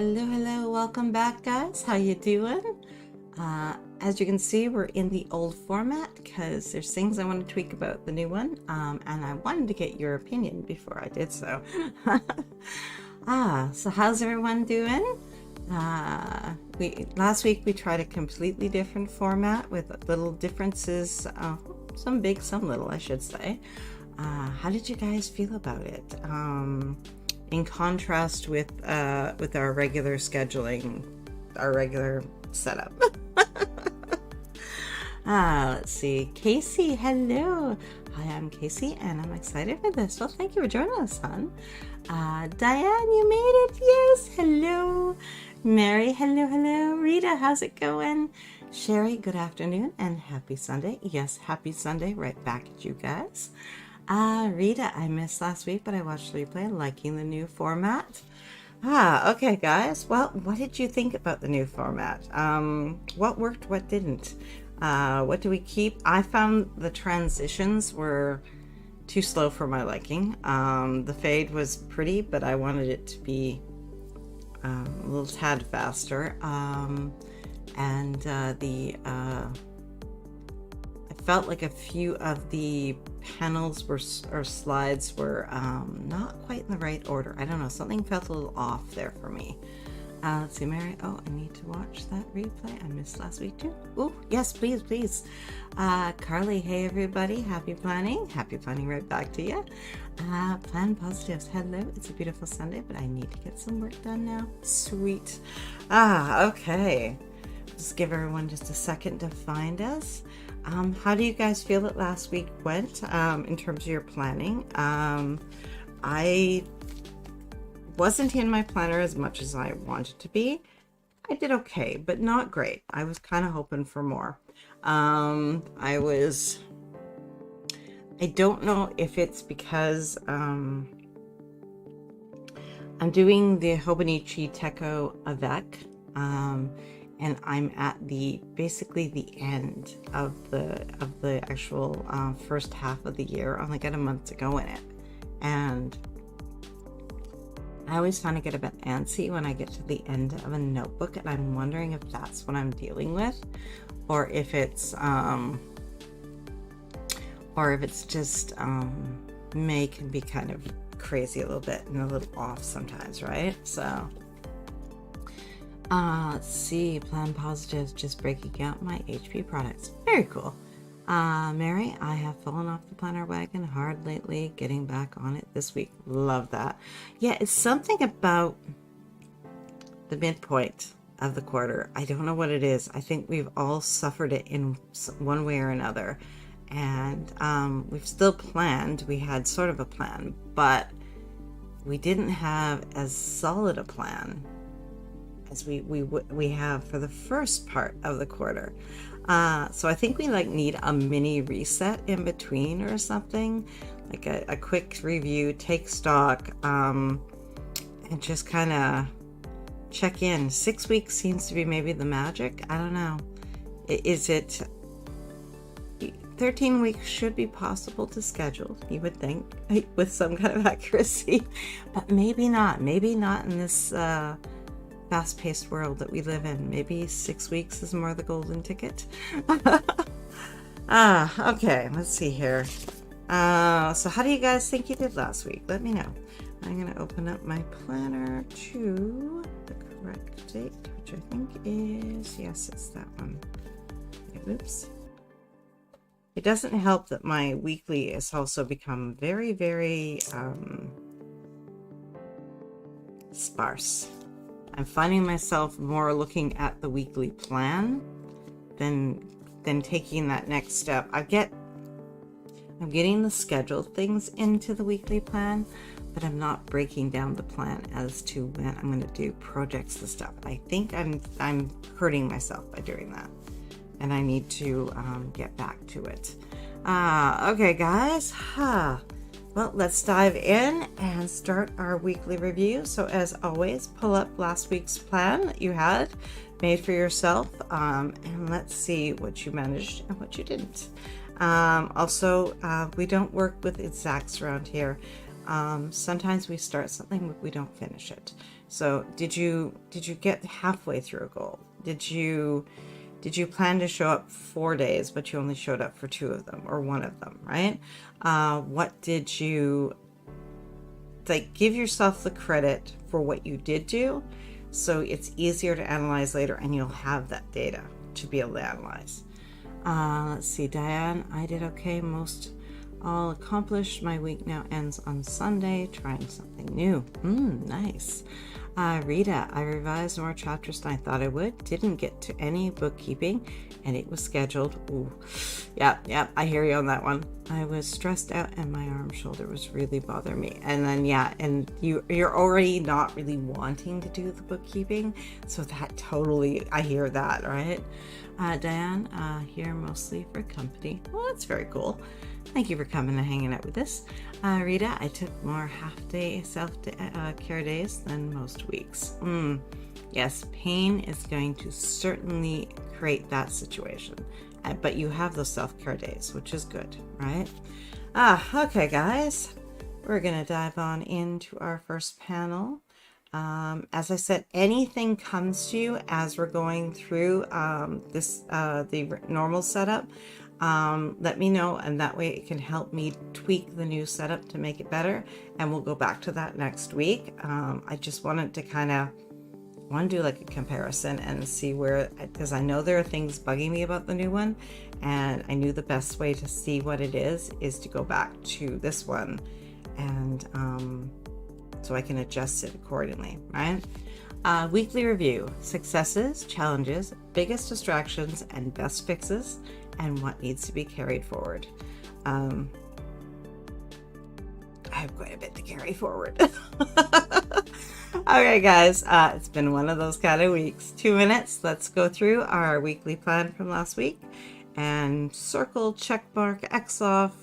Hello, welcome back, guys. How you doing? As you can see, we're in the old format because there's things I want to tweak about the new one, and I wanted to get your opinion before I did so. So how's everyone doing? Last week we tried a completely different format with little differences, some big, some little, I should say. How did you guys feel about it? In contrast with our regular scheduling, our regular setup. Let's see. Casey, hello. Hi, I'm Casey, and I'm excited for this. Well, thank you for joining us, hon. Diane, you made it. Yes, hello. Mary, hello. Rita, how's it going? Sherry, good afternoon and happy Sunday. Yes, happy Sunday. Right back at you guys. Rita, I missed last week, but I watched the replay, liking the new format. Okay, guys. Well, what did you think about the new format? What worked, what didn't? What do we keep? I found the transitions were too slow for my liking. The fade was pretty, but I wanted it to be a little tad faster. I felt like a few of the panels or slides were not quite in the right order. I don't know, something felt a little off there for me. Let's see, Mary. Oh, I need to watch that replay. I missed last week too. Oh, yes, please. Carly, hey everybody. Happy planning right back to you. Plan positives. Hello, it's a beautiful Sunday, but I need to get some work done now. Sweet. Okay. Just give everyone just a second to find us. How do you guys feel that last week went in terms of your planning? I wasn't in my planner as much as I wanted to be. I did okay, but not great. I was kind of hoping for more. I don't know if it's because I'm doing the Hobonichi Techo Avec. And I'm at basically the end of the actual first half of the year. I only got a month to go in it, and I always kind of get a bit antsy when I get to the end of a notebook, and I'm wondering if that's what I'm dealing with, or if it's just May can be kind of crazy a little bit and a little off sometimes, right? So. Let's see, plan positives, just breaking out my HP products. Very cool. Mary, I have fallen off the planner wagon hard lately, getting back on it this week. Love that. Yeah, it's something about the midpoint of the quarter. I don't know what it is. I think we've all suffered it in one way or another. And we've still planned. We had sort of a plan, but we didn't have as solid a plan as we have for the first part of the quarter. So I think we need a mini reset in between or something, like a quick review, take stock, and just kind of check in. 6 weeks seems to be maybe the magic. I don't know. Is it 13 weeks should be possible to schedule, you would think, with some kind of accuracy, but maybe not in this fast-paced world that we live in. Maybe 6 weeks is more the golden ticket. Okay, let's see here. So how do you guys think you did last week? Let me know. I'm going to open up my planner to the correct date, which I think is, yes, it's that one. Oops. It doesn't help that my weekly has also become very, very sparse. I'm finding myself more looking at the weekly plan than taking that next step. I'm getting the scheduled things into the weekly plan, but I'm not breaking down the plan as to when I'm going to do projects and stuff. I think I'm hurting myself by doing that, and I need to get back to it. Okay, guys. Well, let's dive in and start our weekly review. So as always, pull up last week's plan that you had made for yourself, and let's see what you managed and what you didn't. Also, we don't work with exacts around here. Sometimes we start something, but we don't finish it. So did you get halfway through a goal? Did you plan to show up 4 days, but you only showed up for 2 of them or 1 of them, right? What did you, like, give yourself the credit for what you did do, so it's easier to analyze later and you'll have that data to be able to analyze. Let's see, Diane, I did okay. Most all accomplished. My week now ends on Sunday. Trying something new. Nice. Rita, I revised more chapters than I thought I would. Didn't get to any bookkeeping, and it was scheduled. Ooh, yeah, I hear you on that one. I was stressed out, and my arm shoulder was really bothering me. And then and you're already not really wanting to do the bookkeeping, so that totally, I hear that, right? Diane, here mostly for company. Well, that's very cool. Thank you for coming and hanging out with us. Rita, I took more half-day self-care days than most weeks. Yes, pain is going to certainly create that situation. But you have those self-care days, which is good, right? Okay, guys. We're going to dive on into our first panel. As I said, anything comes to you as we're going through the normal setup, let me know, and that way it can help me tweak the new setup to make it better, and we'll go back to that next week. I just wanted to do like a comparison and see where, because I know there are things bugging me about the new one, and I knew the best way to see what it is to go back to this one, and so I can adjust it accordingly, right? Weekly review: successes, challenges, biggest distractions, and best fixes, and what needs to be carried forward. I have quite a bit to carry forward. Okay, guys, it's been one of those kind of weeks. 2 minutes. Let's go through our weekly plan from last week and circle, check mark, X off,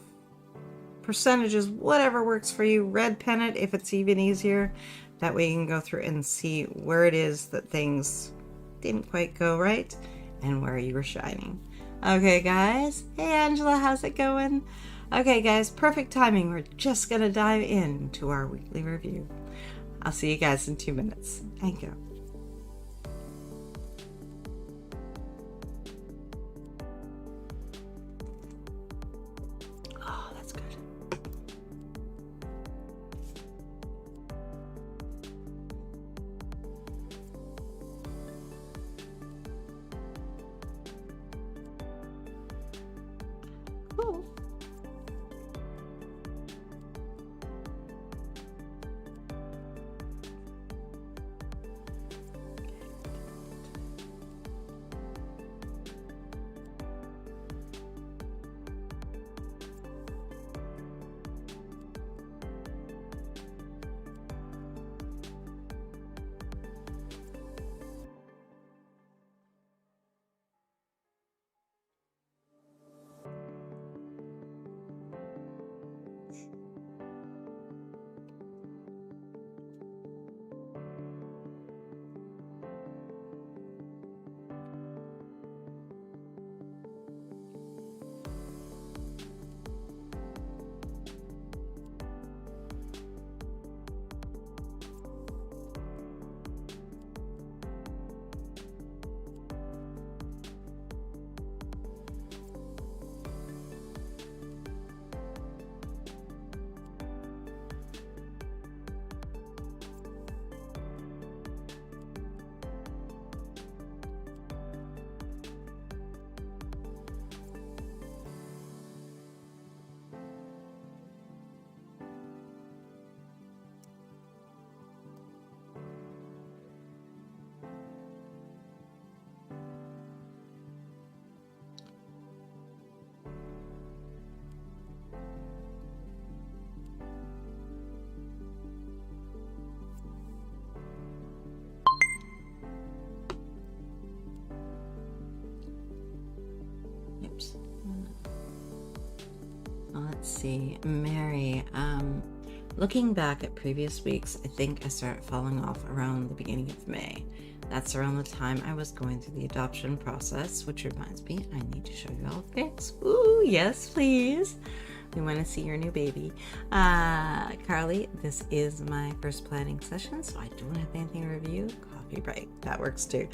percentages, whatever works for you. Red pen it if it's even easier. That way you can go through and see where it is that things didn't quite go right and where you were shining. Okay, guys. Hey, Angela, how's it going? Okay, guys, perfect timing. We're just going to dive into our weekly review. I'll see you guys in 2 minutes. Thank you. Oh, that's good. Cool. Oops. Let's see, Mary. Looking back at previous weeks, I think I started falling off around the beginning of May. That's around the time I was going through the adoption process, which reminds me, I need to show you all pics. Ooh, yes, please. We want to see your new baby. Carly, this is my first planning session, so I don't have anything to review. Coffee break. That works too.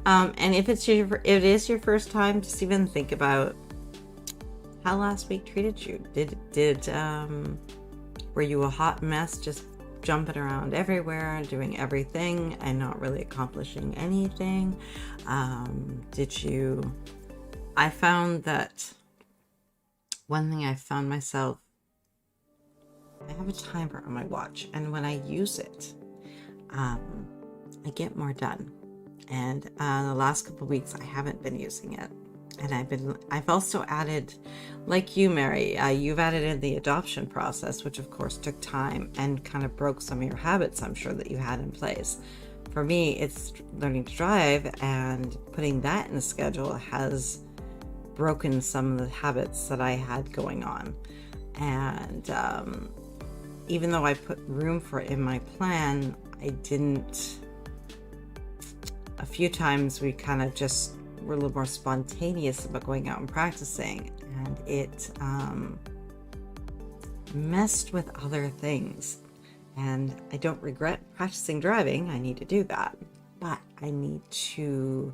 And if it is your first time, just even think about how last week treated you. Were you a hot mess, just jumping around everywhere, doing everything and not really accomplishing anything? I found that one thing I found myself, I have a timer on my watch, and when I use it, I get more done. And the last couple of weeks I haven't been using it. And I've also added, like you, Mary, you've added in the adoption process, which of course took time and kind of broke some of your habits, I'm sure, that you had in place. For me, it's learning to drive, and putting that in the schedule has broken some of the habits that I had going on. And even though I put room for it in my plan, I didn't. A few times we kind of just were a little more spontaneous about going out and practicing, and it messed with other things. And I don't regret practicing driving. I need to do that, but I need to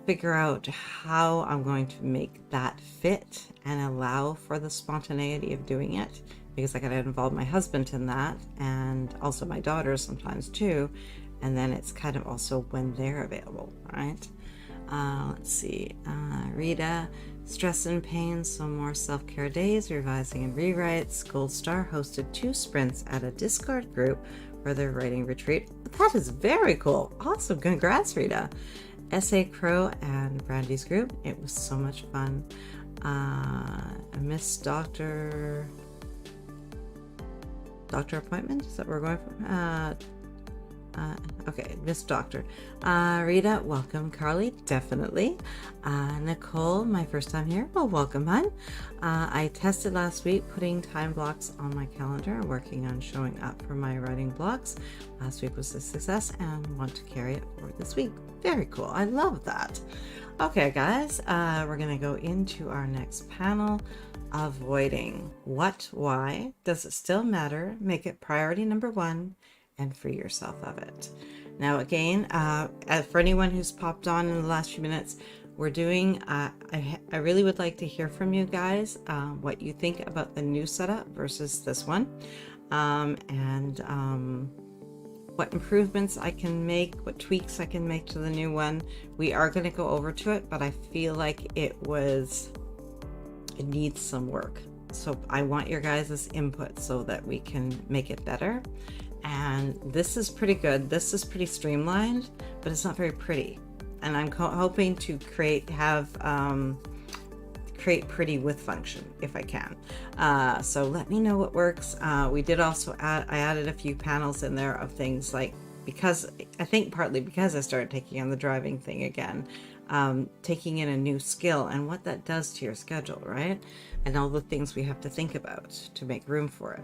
figure out how I'm going to make that fit and allow for the spontaneity of doing it, because I got to involve my husband in that, and also my daughters sometimes too. And then it's kind of also when they're available, right? Let's see. Rita, stress and pain, some more self-care days, revising and rewrites. Gold Star hosted 2 sprints at a Discord group for their writing retreat. That is very cool. Awesome. Congrats, Rita. S.A. Crow and Brandy's group. It was so much fun. Miss Doctor appointment? Is that what we're going for? Okay, Miss Doctor. Rita, welcome. Carly, definitely. Nicole, my first time here. Well, welcome, hon. I tested last week putting time blocks on my calendar, working on showing up for my writing blocks. Last week was a success and want to carry it forward this week. Very cool. I love that. Okay, guys, we're going to go into our next panel. Avoiding. What? Why? Does it still matter? Make it priority number 1. And free yourself of it. Now, again, for anyone who's popped on in the last few minutes, we're doing, I really would like to hear from you guys, what you think about the new setup versus this one, and what improvements I can make, what tweaks I can make to the new one. We are going to go over to it, but I feel like it needs some work. So I want your guys' input so that we can make it better. And this is pretty good. This is pretty streamlined, but it's not very pretty. And I'm hoping to create pretty with function if I can. So let me know what works. We did also I added a few panels in there of things like, because I think partly because I started taking on the driving thing again, taking in a new skill and what that does to your schedule, right? And all the things we have to think about to make room for it.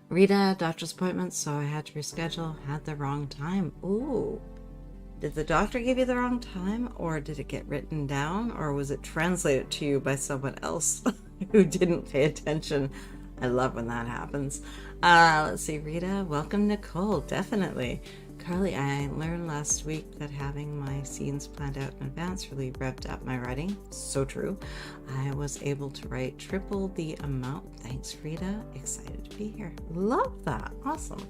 Rita, doctor's appointment, so I had to reschedule, had the wrong time. Ooh, did the doctor give you the wrong time, or did it get written down, or was it translated to you by someone else who didn't pay attention? I love when that happens. Let's see, Rita, welcome, Nicole, definitely. Carly, I learned last week that having my scenes planned out in advance really revved up my writing. So true. I was able to write triple the amount. Thanks, Rita. Excited to be here. Love that. Awesome.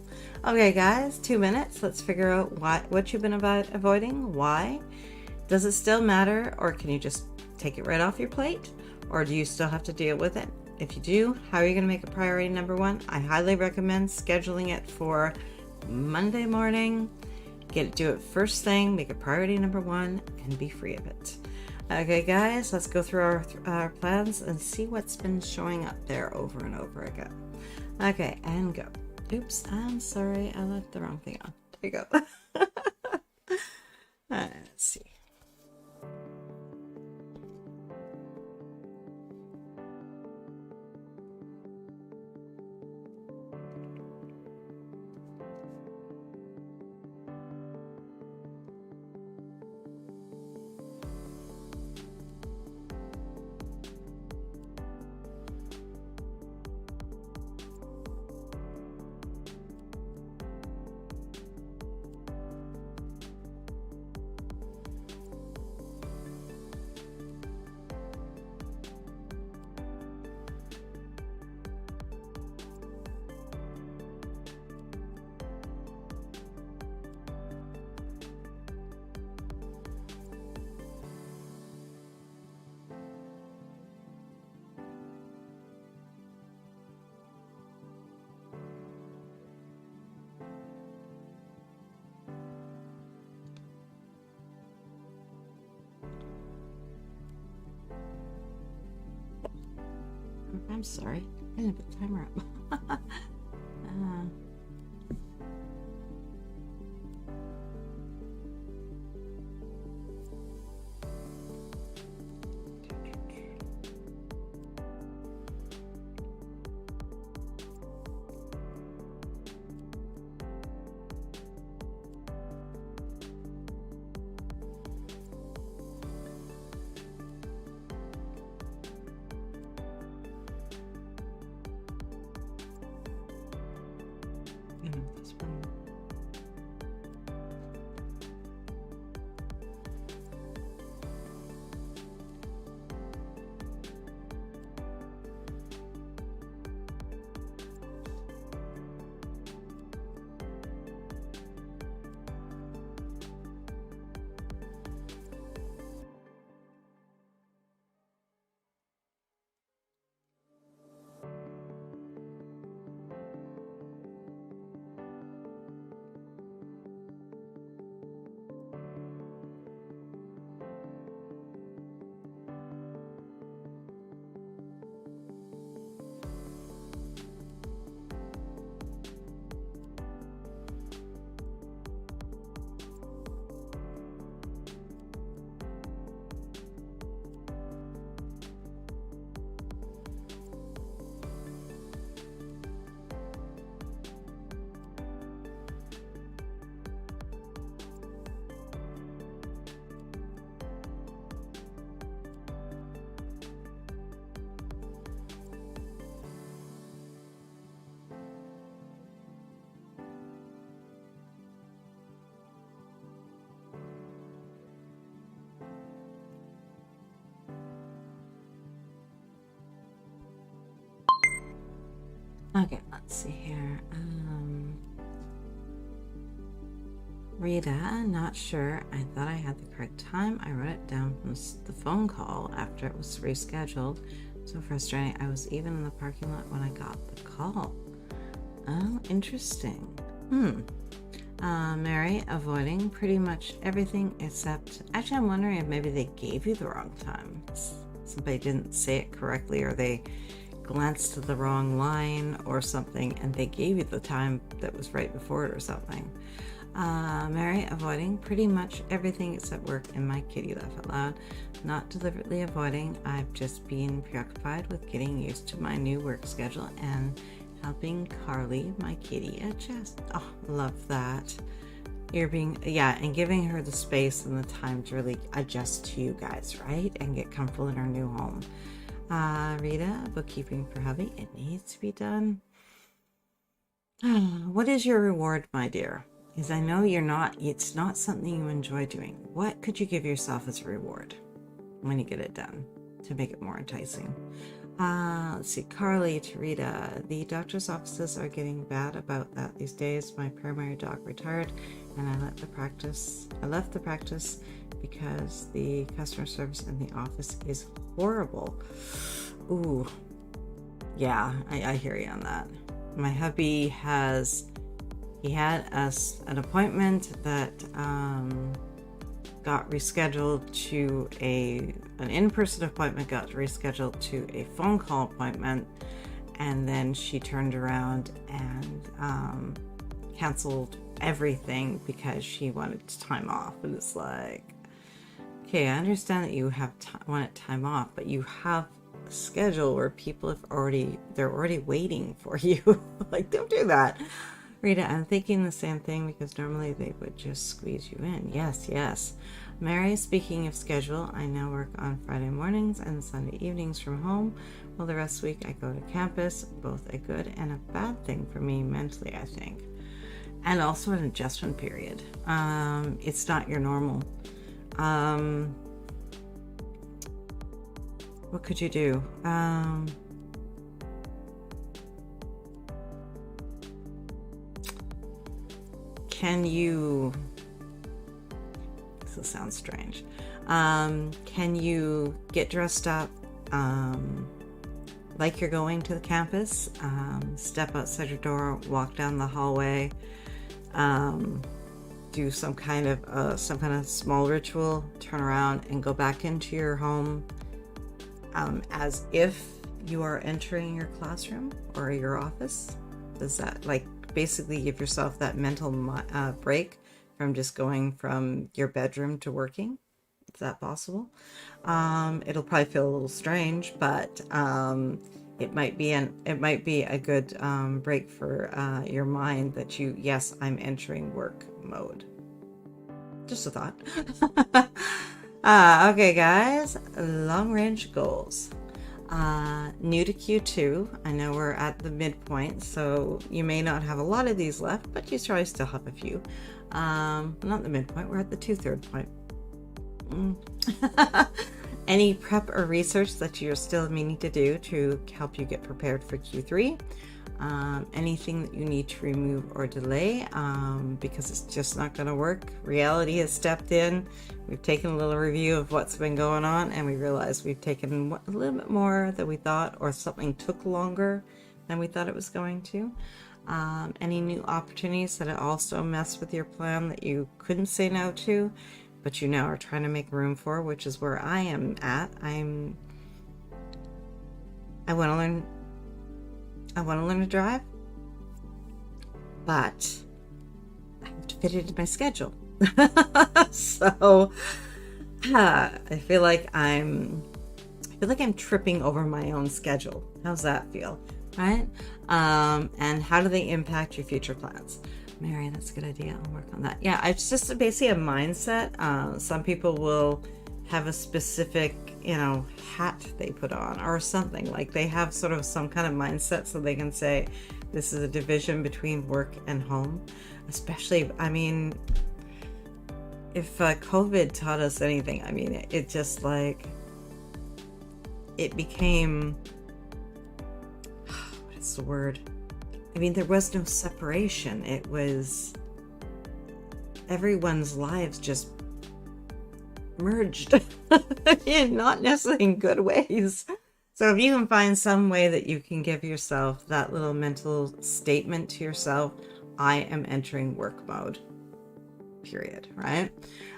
Okay, guys, 2 minutes. Let's figure out what you've been avoiding. Why? Does it still matter, or can you just take it right off your plate? Or do you still have to deal with it? If you do, how are you going to make it priority number 1? I highly recommend scheduling it for Monday morning. Do it first thing, make it priority number 1, and be free of it. Okay, guys, let's go through our plans and see what's been showing up there over and over again. Okay, and go. Oops, I'm sorry, I left the wrong thing on. There you go. Let's see. I'm sorry. I didn't put the timer up. This one. Okay, let's see here. Rita, not sure. I thought I had the correct time. I wrote it down from the phone call after it was rescheduled. So frustrating. I was even in the parking lot when I got the call. Oh, interesting. Mary, avoiding pretty much everything except... Actually, I'm wondering if maybe they gave you the wrong time. Somebody didn't say it correctly, or they glanced to the wrong line or something, and they gave you the time that was right before it or something. Mary, avoiding pretty much everything except work, and my kitty laugh out loud. Not deliberately avoiding, I've just been preoccupied with getting used to my new work schedule and helping Carly, my kitty, adjust. Oh, love that. You're being, yeah, and giving her the space and the time to really adjust to you guys, right? And get comfortable in her new home. Rita, bookkeeping for hubby. It needs to be done. What is your reward, my dear? Because I know it's not something you enjoy doing. What could you give yourself as a reward when you get it done to make it more enticing? Let's see, Carly to Rita. The doctor's offices are getting bad about that these days. My primary doc retired, and I left the practice because the customer service in the office is horrible. Ooh, yeah, I hear you on that. My hubby had an appointment that got rescheduled to an in-person appointment, got rescheduled to a phone call appointment, and then she turned around and canceled everything because she wanted time off. And it's like, okay, I understand that you wanted time off, but you have a schedule where people they're already waiting for you. Like, don't do that. Rita, I'm thinking the same thing because normally they would just squeeze you in. Yes. Mary, speaking of schedule, I now work on Friday mornings and Sunday evenings from home, while the rest of the week I go to campus, both a good and a bad thing for me mentally, I think. And also an adjustment period. It's not your normal. What could you do? Can you, this sounds strange, can you get dressed up like you're going to the campus, step outside your door, walk down the hallway, do some kind of small ritual, turn around and go back into your home as if you are entering your classroom or your office? Does that like basically give yourself that mental break from just going from your bedroom to working? Is that possible? It'll probably feel a little strange, but it might be a good break for your mind that yes, I'm entering work mode. Just a thought. Okay, guys, long range goals. New to Q2. I know we're at the midpoint, so you may not have a lot of these left, but you probably still have a few. Not the midpoint, we're at the 2/3 point. Any prep or research that you're still meaning to do to help you get prepared for Q3. Anything that you need to remove or delay because it's just not going to work. Reality has stepped in. We've taken a little review of what's been going on, and we realized we've taken a little bit more than we thought, or something took longer than we thought it was going to. Any new opportunities that also mess with your plan that you couldn't say no to, but you now are trying to make room for, which is where I am at. I want to learn to drive, but I have to fit it into my schedule. So I feel like I'm tripping over my own schedule. How's that feel? Right? And how do they impact your future plans? Mary, that's a good idea. I'll work on that. Yeah, it's just basically a mindset. Some people will have a specific, hat they put on or something. Like they have sort of some kind of mindset so they can say this is a division between work and home. Especially, if COVID taught us anything, it just like, it became, what is the word? There was no separation. It was everyone's lives just merged, not necessarily in good ways. So if you can find some way that you can give yourself that little mental statement to yourself, I am entering work mode, period, right?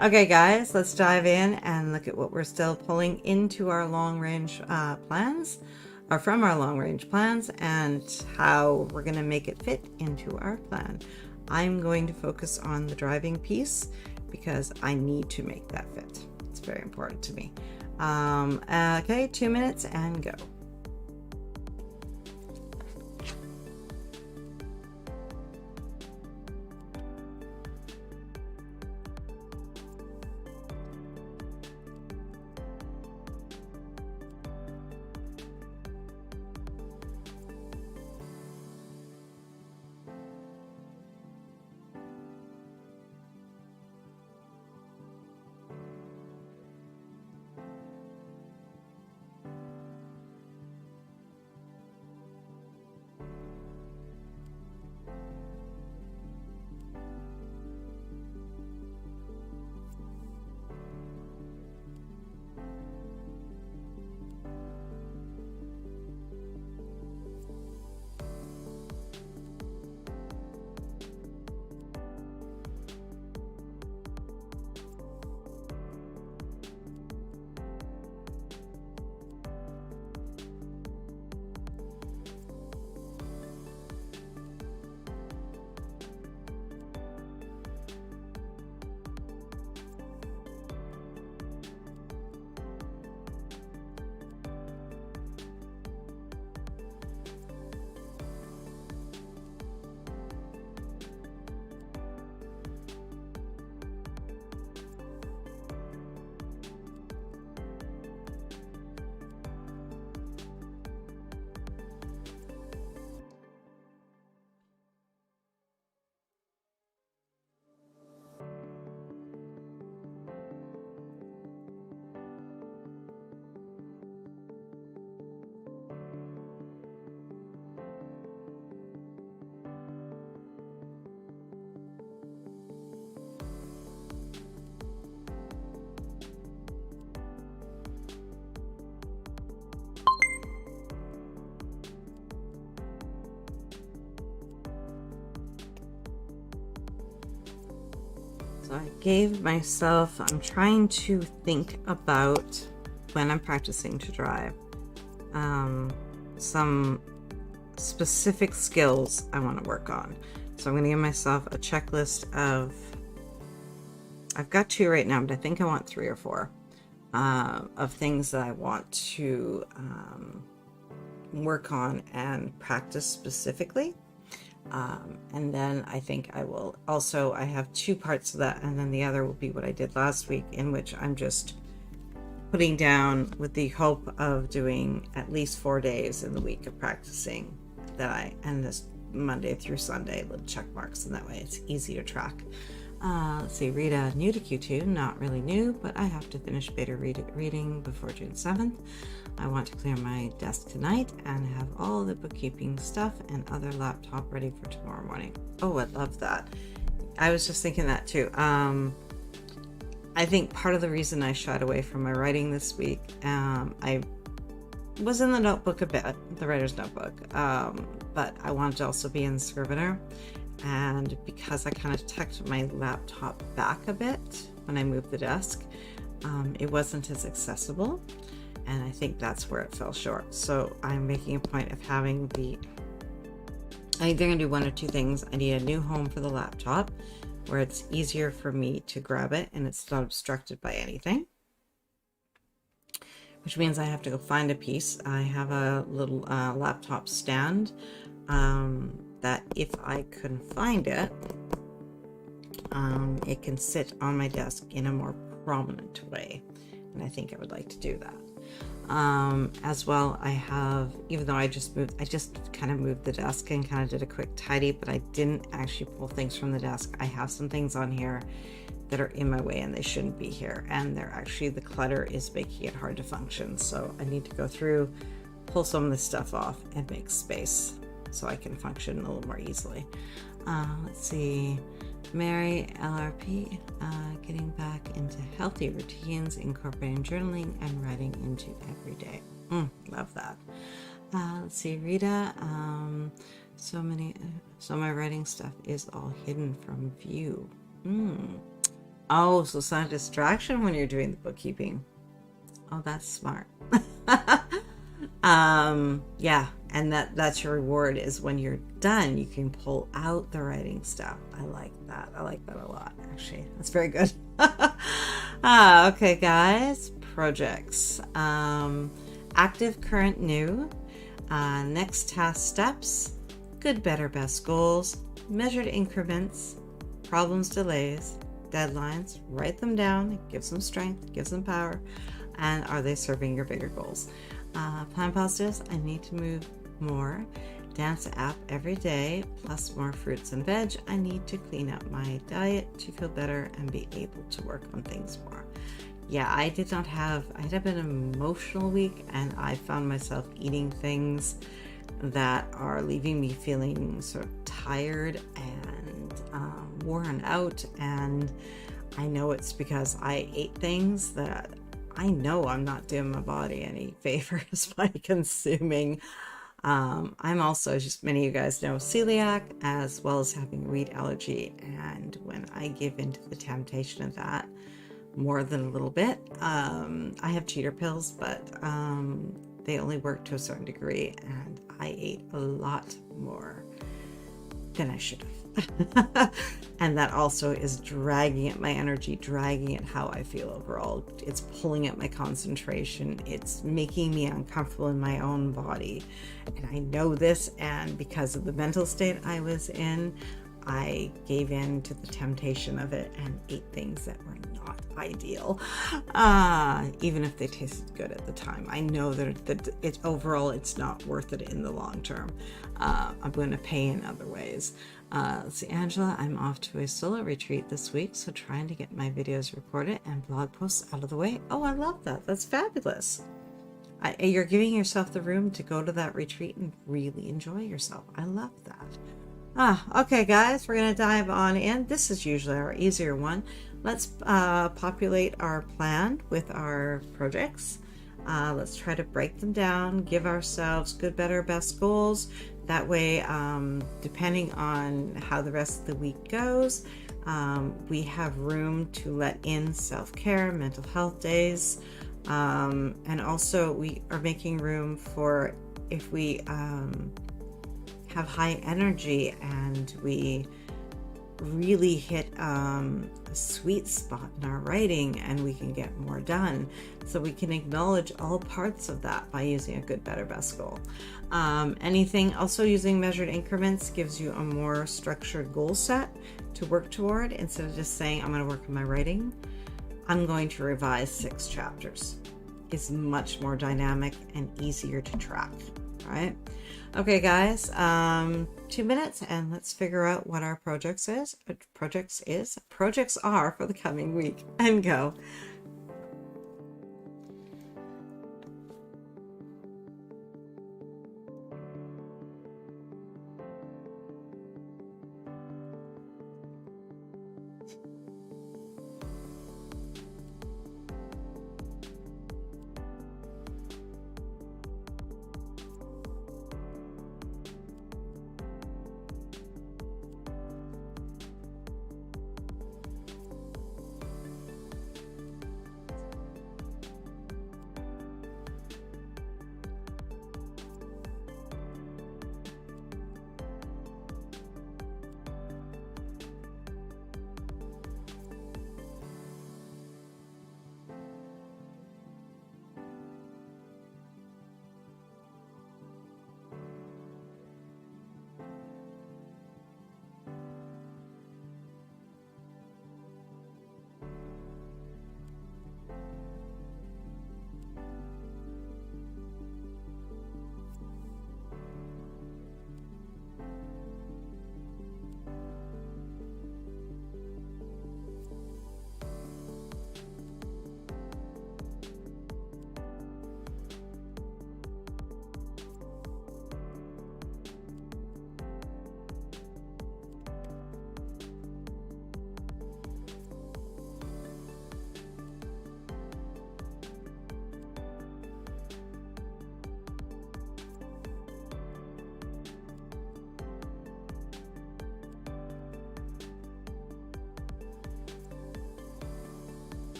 Okay, guys, let's dive in and look at what we're still pulling into our long-range plans, or from our long-range plans, and how we're going to make it fit into our plan. I'm going to focus on the driving piece because I need to make that fit. It's very important to me. Okay, 2 minutes and go. So I gave myself, I'm trying to think about when I'm practicing to drive. some specific skills I want to work on. So I'm going to give myself a checklist of, I've got 2 right now, but I think I want 3 or 4 of things that I want to work on and practice specifically. And then I think I will also, I have 2 parts of that, and then the other will be what I did last week, in which I'm just putting down with the hope of doing at least 4 days in the week of practicing that and this Monday through Sunday, little check marks, and that way it's easy to track. Let's see, Rita, new to Q2, not really new, but I have to finish beta reading before June 7th. I want to clear my desk tonight and have all the bookkeeping stuff and other laptop ready for tomorrow morning. Oh, I love that. I was just thinking that too. I think part of the reason I shied away from my writing this week, I was in the notebook a bit, the writer's notebook, but I wanted to also be in Scrivener. And because I kind of tucked my laptop back a bit when I moved the desk, it wasn't as accessible. And I think that's where it fell short. So I'm making a point of having I'm either going to do 1 or 2 things. I need a new home for the laptop where it's easier for me to grab it and it's not obstructed by anything, which means I have to go find a piece. I have a little laptop stand that if I can find it, it can sit on my desk in a more prominent way. And I think I would like to do that. As well, I have, even though I just kind of moved the desk and kind of did a quick tidy, but I didn't actually pull things from the desk. I have some things on here that are in my way and they shouldn't be here. And they're actually, the clutter is making it hard to function. So I need to go through, pull some of this stuff off and make space so I can function a little more easily. Let's see. Mary, LRP, getting back into healthy routines, incorporating journaling and writing into every day. Love that. Let's see, Rita, so my writing stuff is all hidden from view. Oh, so it's not a distraction when you're doing the bookkeeping. Oh, that's smart. Yeah, and that's your reward, is when you're done, you can pull out the writing stuff. I like that. I like that a lot, actually. That's very good. Okay, guys. Projects. Active, current, new. Next task steps. Good, better, best goals. Measured increments. Problems, delays. Deadlines. Write them down. Gives them strength. Gives them power. And are they serving your bigger goals? Plan positives. I need to move more. Dance app every day, plus more fruits and veg. I need to clean up my diet to feel better and be able to work on things more. Yeah, I had an emotional week, and I found myself eating things that are leaving me feeling sort of tired and worn out. And I know it's because I ate things that I know I'm not doing my body any favors by consuming. I'm also, as many of you guys know, celiac, as well as having a wheat allergy. And when I give into the temptation of that more than a little bit, I have cheater pills, but they only work to a certain degree. And I ate a lot more than I should have. And that also is dragging at my energy, dragging at how I feel overall. It's pulling at my concentration. It's making me uncomfortable in my own body. And I know this, and because of the mental state I was in, I gave in to the temptation of it and ate things that were not ideal, even if they tasted good at the time. I know that it's overall, it's not worth it in the long term. I'm going to pay in other ways. Let's see, Angela, I'm off to a solo retreat this week, so trying to get my videos recorded and blog posts out of the way. Oh, I love that. That's fabulous. You're giving yourself the room to go to that retreat and really enjoy yourself. I love that. Okay, guys, we're going to dive on in. This is usually our easier one. Let's populate our plan with our projects. Let's try to break them down, give ourselves good, better, best goals. That way, depending on how the rest of the week goes, we have room to let in self-care, mental health days, and also we are making room for if we have high energy and we really hit a sweet spot in our writing, and we can get more done. So we can acknowledge all parts of that by using a good, better, best goal. Anything also using measured increments gives you a more structured goal set to work toward. Instead of just saying, I'm going to work on my writing, I'm going to revise 6 chapters. It's much more dynamic and easier to track, right? Okay, guys, 2 minutes, and let's figure out what our projects are for the coming week, and go.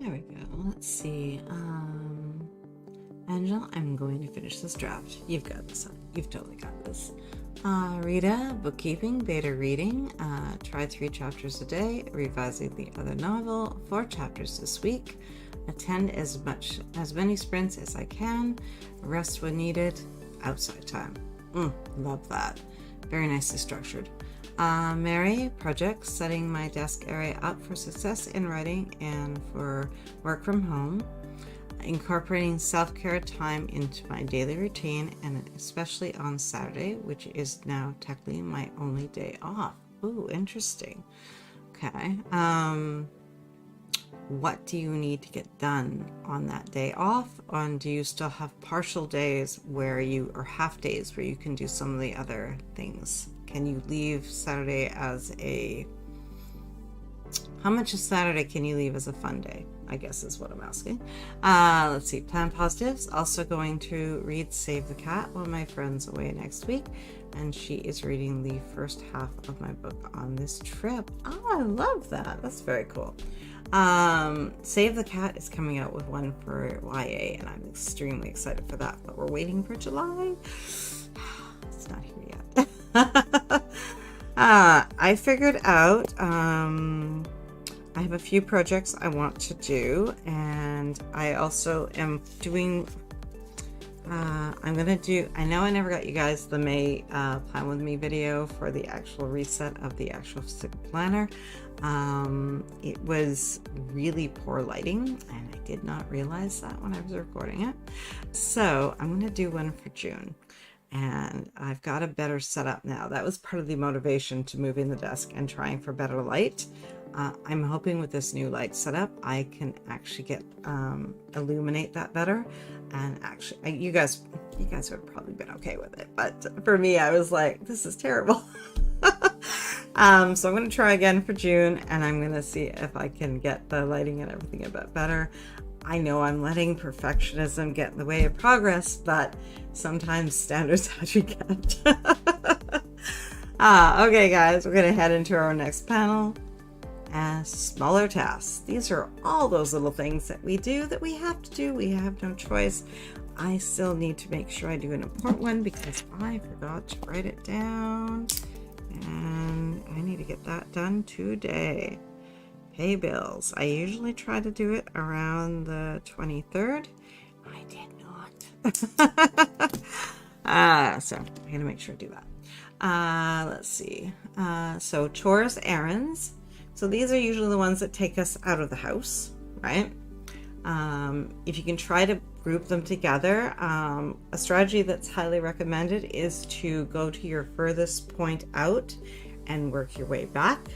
There we go. Let's see. Angela, I'm going to finish this draft. You've got this. You've totally got this. Rita, bookkeeping, beta reading. Try 3 chapters a day. Revising the other novel. 4 chapters this week. Attend as many sprints as I can. Rest when needed. Outside time. Love that. Very nicely structured. Mary, projects, setting my desk area up for success in writing and for work from home. Incorporating self-care time into my daily routine, and especially on Saturday, which is now technically my only day off. Ooh, interesting. Okay. What do you need to get done on that day off? And do you still have partial days or half days where you can do some of the other things? Can you leave Saturday how much of Saturday can you leave as a fun day? I guess is what I'm asking. Let's see, plan positives. Also going to read Save the Cat while my friend's away next week. And she is reading the first half of my book on this trip. Oh, I love that. That's very cool. Save the Cat is coming out with one for YA, and I'm extremely excited for that. But we're waiting for July. It's not here yet. I figured out I have a few projects I want to do, and I also am doing I know I never got you guys the May Plan With Me video for the actual reset of the actual planner. It was really poor lighting, and I did not realize that when I was recording it. So I'm going to do one for June, and I've got a better setup now. That was part of the motivation to moving the desk and trying for better light. I'm hoping with this new light setup, I can actually get illuminate that better. And actually, you guys, You guys would have probably been okay with it, but for me, I was like, this is terrible. So I'm going to try again for June, and I'm going to see if I can get the lighting and everything a bit better. I know I'm letting perfectionism get in the way of progress, but sometimes standards have to be kept. Okay, guys, we're going to head into our next panel. Smaller tasks. These are all those little things that we do that we have to do. We have no choice. I still need to make sure I do an important one because I forgot to write it down. And I need to get that done today. Pay bills. I usually try to do it around the 23rd. I did not. So I'm going to make sure I do that. Let's see. So chores, errands. So these are usually the ones that take us out of the house, right? If you can try to group them together, a strategy that's highly recommended is to go to your furthest point out and work your way back.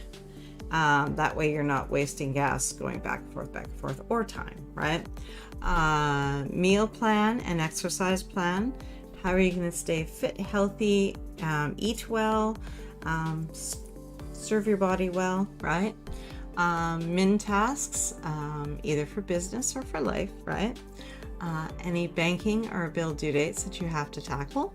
That way you're not wasting gas going back and forth, or time, right? Meal plan and exercise plan. How are you going to stay fit, healthy, eat well, serve your body well, right? Min tasks, either for business or for life, right? Any banking or bill due dates that you have to tackle.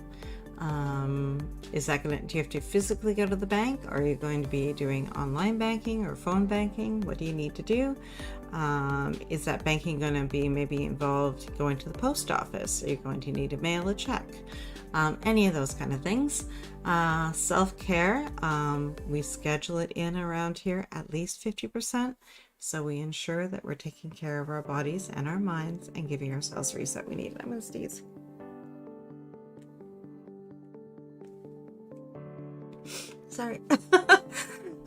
Do you have to physically go to the bank? Or are you going to be doing online banking or phone banking? What do you need to do? Is that banking going to be maybe involved going to the post office? Are you going to need to mail a check? Any of those kind of things. Self-care, we schedule it in around here at least 50%. So we ensure that we're taking care of our bodies and our minds and giving ourselves the reset we need. I'm going to sneeze. Sorry.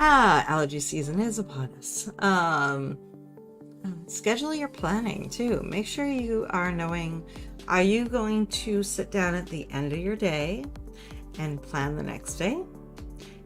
Allergy season is upon us. Schedule your planning too. Make sure you are knowing, are you going to sit down at the end of your day and plan the next day?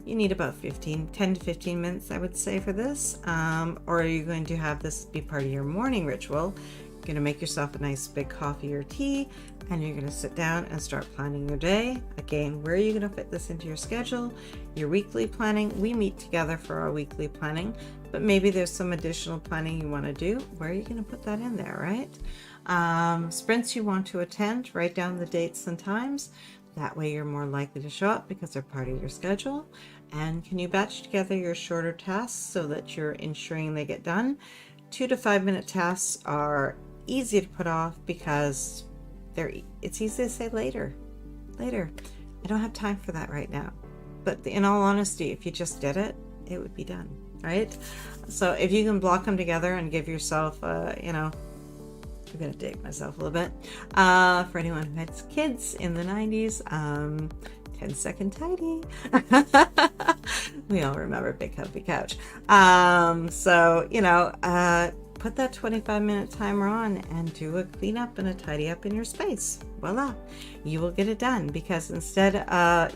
You need about 10 to 15 minutes, I would say, for this. Or are you going to have this be part of your morning ritual? You're going to make yourself a nice big coffee or tea, and you're going to sit down and start planning your day. Again, where are you going to fit this into your schedule? Your weekly planning. We meet together for our weekly planning, but maybe there's some additional planning you want to do. Where are you going to put that in there, right? Sprints you want to attend, write down the dates and times. That way you're more likely to show up because they're part of your schedule. And can you batch together your shorter tasks so that you're ensuring they get done? 2 to 5 minute tasks are easy to put off because it's easy to say later. I don't have time for that right now. But in all honesty, if you just did it, it would be done, right? So if you can block them together and give yourself, I'm going to date myself a little bit. For anyone who had kids in the 90s, 10-second tidy. We all remember Big Comfy Couch. Put that 25-minute timer on and do a cleanup and a tidy up in your space. Voila, you will get it done, because instead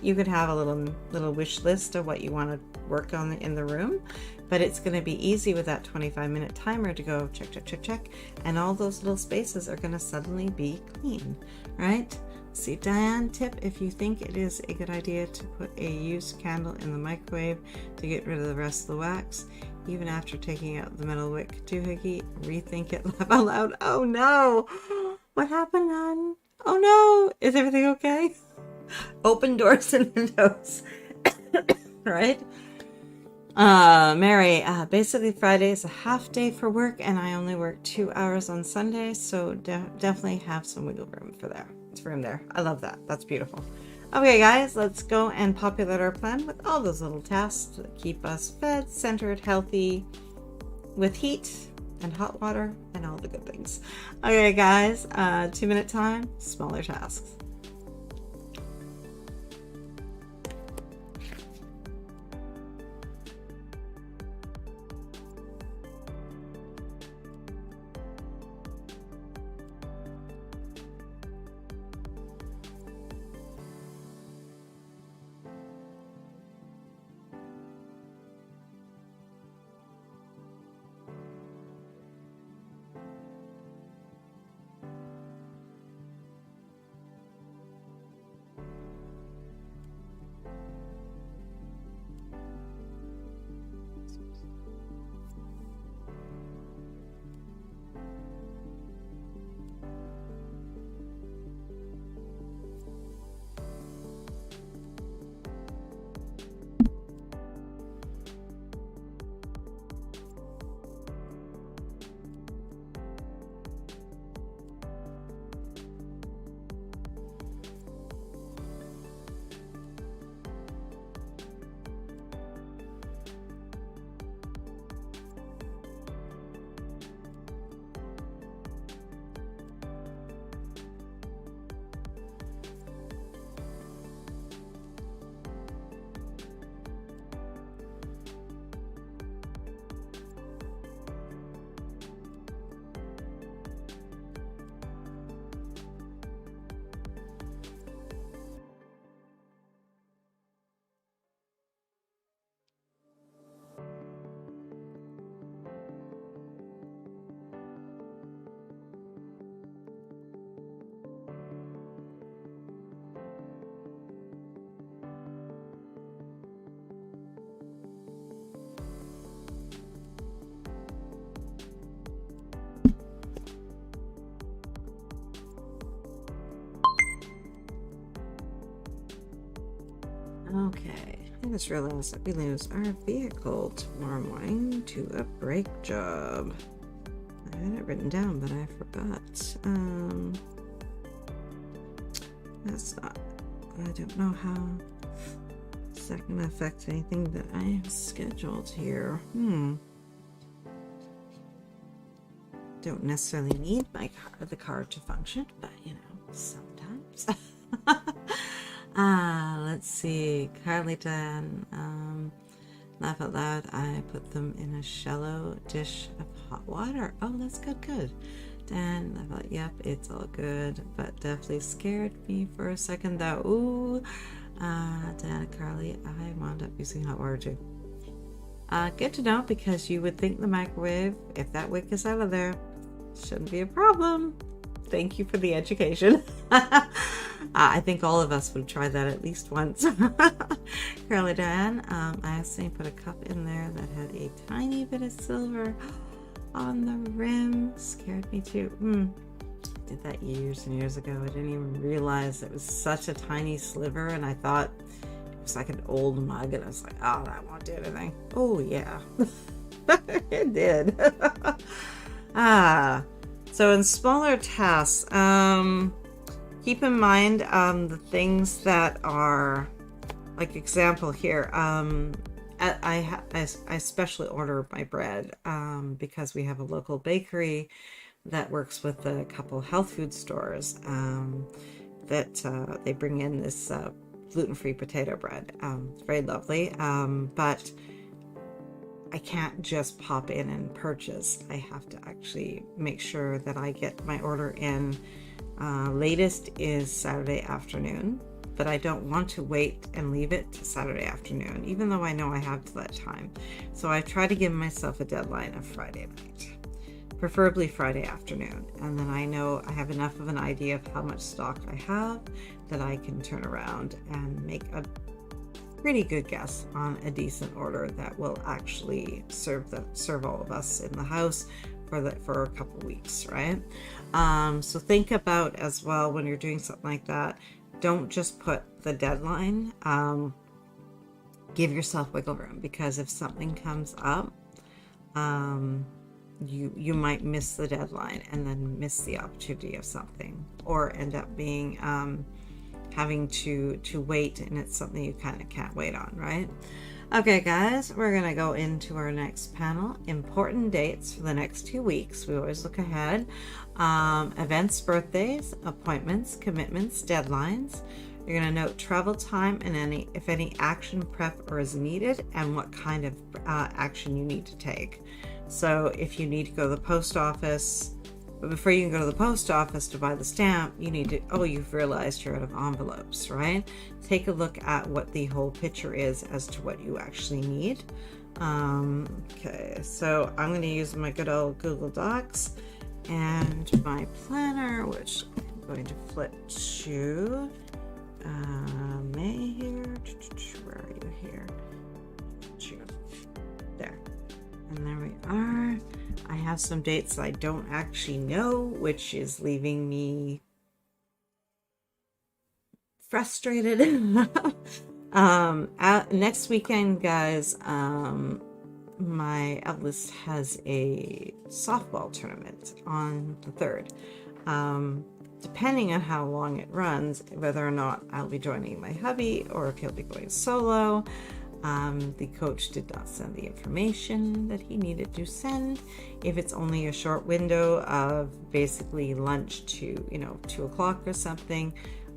you could have a little wish list of what you want to work on in the room, but it's going to be easy with that 25-minute timer to go check, and all those little spaces are going to suddenly be clean, right? See, Diane, tip, if you think it is a good idea to put a used candle in the microwave to get rid of the rest of the wax, even after taking out the metal wick doohickey, rethink it, laugh out loud. Oh no! What happened, hon? Oh no! Is everything okay? Open doors and windows. Right? Mary, basically Friday is a half day for work and I only work 2 hours on Sunday, so definitely have some wiggle room for there. It's room there. I love that. That's beautiful. Okay, guys, let's go and populate our plan with all those little tasks that keep us fed, centered, healthy, with heat and hot water and all the good things. Okay, guys, 2-minute time, smaller tasks. just realized that we lose our vehicle tomorrow morning to a brake job. I had it written down, but I forgot. That's not, I don't know how is that going to affect anything that I have scheduled here. Don't necessarily need the car to function, but you know, sometimes. Let's see. Carly Dan, laugh out loud. I put them in a shallow dish of hot water. Oh, that's good. Dan, I thought, yep, it's all good, but definitely scared me for a second though. Ooh, Dan, Carly, I wound up using hot water too. Good to know, because you would think the microwave, if that wick is out of there, shouldn't be a problem. Thank you for the education. I think all of us would try that at least once. Carly Dan, I accidentally put a cup in there that had a tiny bit of silver on the rim. Scared me too. Did that years and years ago. I didn't even realize it was such a tiny sliver, and I thought it was like an old mug, and I was like, oh, that won't do anything. Oh yeah. It did. So in smaller tasks, keep in mind the things that are, like example here, I especially order my bread because we have a local bakery that works with a couple health food stores that they bring in this gluten-free potato bread. It's very lovely, but I can't just pop in and purchase. I have to actually make sure that I get my order in. Latest is Saturday afternoon, but I don't want to wait and leave it to Saturday afternoon, even though I know I have to that time. So I try to give myself a deadline of Friday night, preferably Friday afternoon. And then I know I have enough of an idea of how much stock I have that I can turn around and make a pretty good guess on a decent order that will actually serve all of us in the house for a couple weeks, right? So think about as well when you're doing something like that. Don't just put the deadline. Give yourself wiggle room, because if something comes up, you might miss the deadline and then miss the opportunity of something, or end up being having to wait, and it's something you kind of can't wait on, right? Okay, guys, we're gonna go into our next panel. Important dates for the next 2 weeks. We always look ahead. Events, birthdays, appointments, commitments, deadlines. You're gonna note travel time and if any action prep or is needed, and what kind of action you need to take. So if you need to go to the post office, but before you can go to the post office to buy the stamp, you need to, you've realized you're out of envelopes, right? Take a look at what the whole picture is as to what you actually need. Okay, so I'm going to use my good old Google Docs and my planner, which I'm going to flip to May here. Where are you here? June. There. And there we are. I have some dates I don't actually know, which is leaving me frustrated. Next weekend, guys, my eldest has a softball tournament on the 3rd. Depending on how long it runs, whether or not I'll be joining my hubby or if he'll be going solo. The coach did not send the information that he needed to send. If it's only a short window of basically lunch to 2 o'clock or something,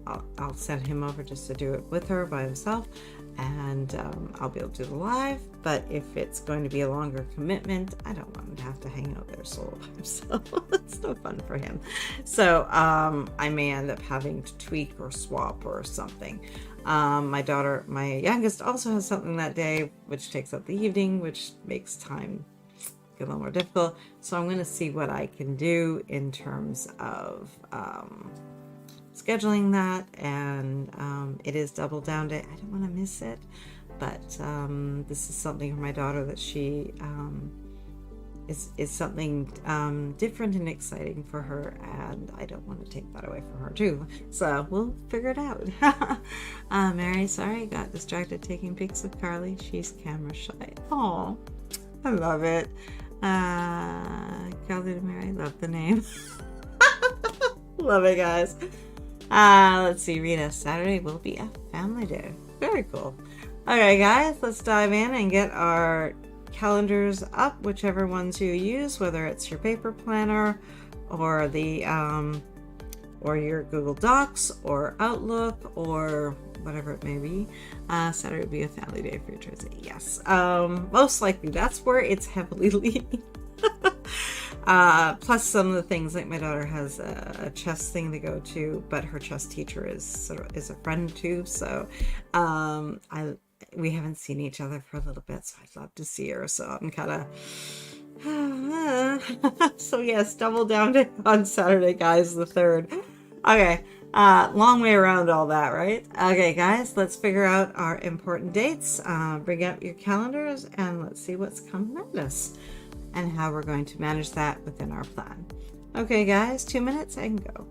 I'll send him over just to do it with her by himself, and I'll be able to do the live. But if it's going to be a longer commitment, I don't want him to have to hang out there solo by himself. It's no fun for him. So I may end up having to tweak or swap or something. My youngest, also has something that day, which takes up the evening, which makes time get a little more difficult. So I'm going to see what I can do in terms of scheduling that, and it is double down day. I don't want to miss it, but this is something for my daughter that she is something different and exciting for her, and I don't want to take that away from her too. So we'll figure it out. Mary, sorry, got distracted taking pics of Carly. She's camera shy. Oh, I love it. Carly to Mary, love the name. Love it, guys. Let's see, Rita, Saturday will be a family day. Very cool. Okay, guys, let's dive in and get our calendars up, whichever ones you use, whether it's your paper planner or the or your Google Docs or Outlook or whatever it may be. Saturday will be a family day for your Thursday. Yes, most likely that's where it's heavily leaning. Plus some of the things, like my daughter has a chess thing to go to, but her chess teacher is a friend too, so we haven't seen each other for a little bit, so I'd love to see her. So I'm kind of so yes, double down on Saturday, guys, the 3rd. Okay, long way around all that, right? Okay, guys, let's figure out our important dates. Bring up your calendars and let's see what's coming at us and how we're going to manage that within our plan. Okay, guys, 2 minutes and go.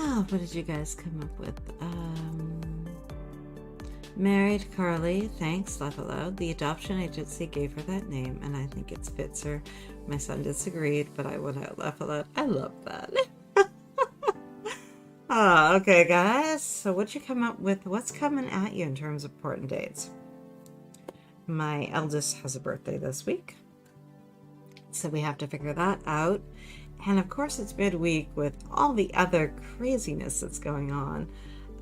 Oh, what did you guys come up with? Married Carly, thanks, laugh aloud. The adoption agency gave her that name, and I think it fits her. My son disagreed, but I went out, laugh aloud. I love that. Okay, guys. So what you come up with? What's coming at you in terms of important dates? My eldest has a birthday this week, so we have to figure that out. And of course, it's midweek with all the other craziness that's going on.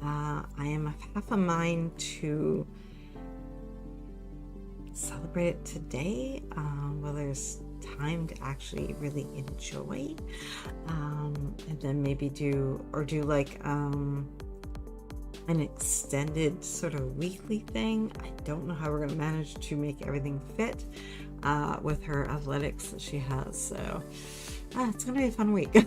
I am half a mind to celebrate it today, while there's time to actually really enjoy, and then maybe do like an extended sort of weekly thing. I don't know how we're going to manage to make everything fit with her athletics that she has, so it's going to be a fun week.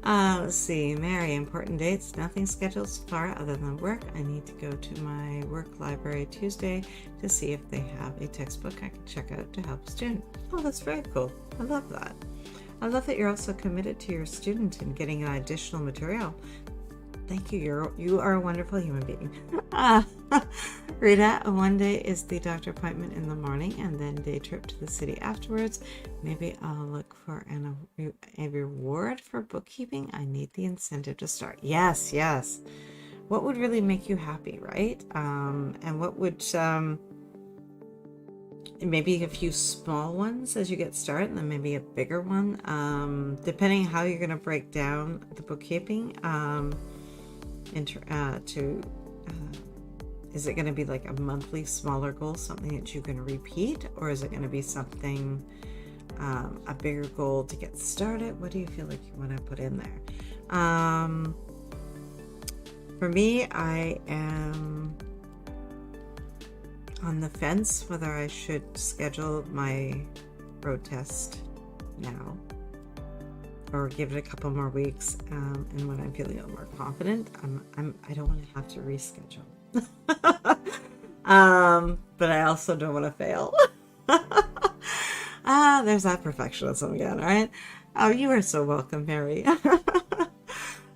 Let's see, Mary, important dates, nothing scheduled so far other than work. I need to go to my work library Tuesday to see if they have a textbook I can check out to help a student. Oh, that's very cool. I love that. I love that you're also committed to your student and getting an additional material Thank you. You are a wonderful human being. Rita, one day is the doctor appointment in the morning and then day trip to the city afterwards. Maybe I'll look for a reward for bookkeeping. I need the incentive to start. Yes, yes. What would really make you happy, right? And what would maybe a few small ones as you get started, and then maybe a bigger one, depending how you're going to break down the bookkeeping. Is it going to be like a monthly smaller goal, something that you can repeat, or is it going to be something a bigger goal to get started? What do you feel like you want to put in there? For me, I am on the fence whether I should schedule my road test now or give it a couple more weeks, and when I'm feeling a little more confident, I don't want to have to reschedule. But I also don't want to fail. There's that perfectionism again, right? Oh, you are so welcome, Mary.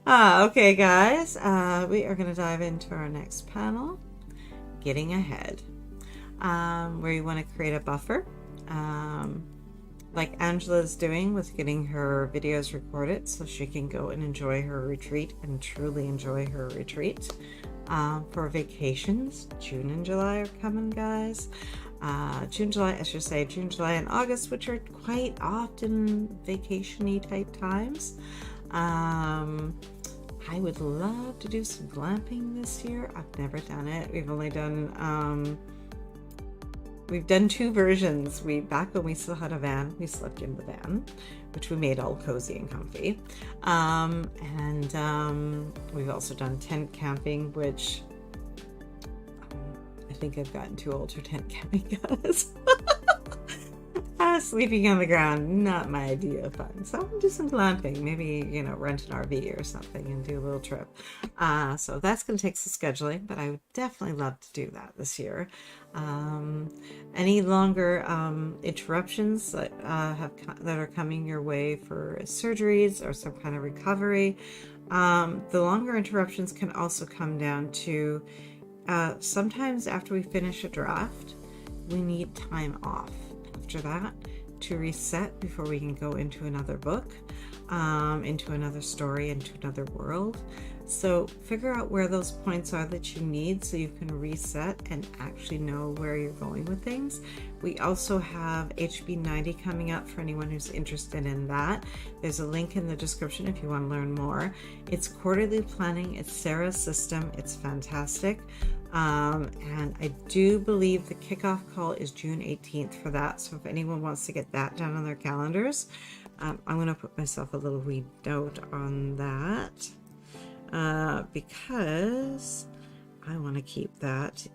Okay, guys, we are going to dive into our next panel, Getting Ahead, where you want to create a buffer, like Angela's doing with getting her videos recorded so she can go and enjoy her retreat and truly enjoy her retreat. For vacations, June and July are coming, guys. June, July, and August, which are quite often vacation-y type times. I would love to do some glamping this year. I've never done it. We've only done we've done two versions. Back when we still had a van, we slept in the van, which we made all cozy and comfy. We've also done tent camping, which I think I've gotten too old for tent camping, guys. Sleeping on the ground, not my idea of fun. So I'm do some glamping, maybe, rent an RV or something and do a little trip. So that's going to take some scheduling, but I would definitely love to do that this year. Any longer interruptions that are coming your way for surgeries or some kind of recovery, the longer interruptions can also come down to sometimes after we finish a draft, we need time off after that to reset before we can go into another book, into another story, into another world. So figure out where those points are that you need so you can reset and actually know where you're going with things. We also have HB 90 coming up for anyone who's interested in that. There's a link in the description if you want to learn more. It's quarterly planning. It's Sarah's system. It's fantastic. And I do believe the kickoff call is June 18th for that. So if anyone wants to get that down on their calendars, I'm going to put myself a little wee note on that. Because I want to keep that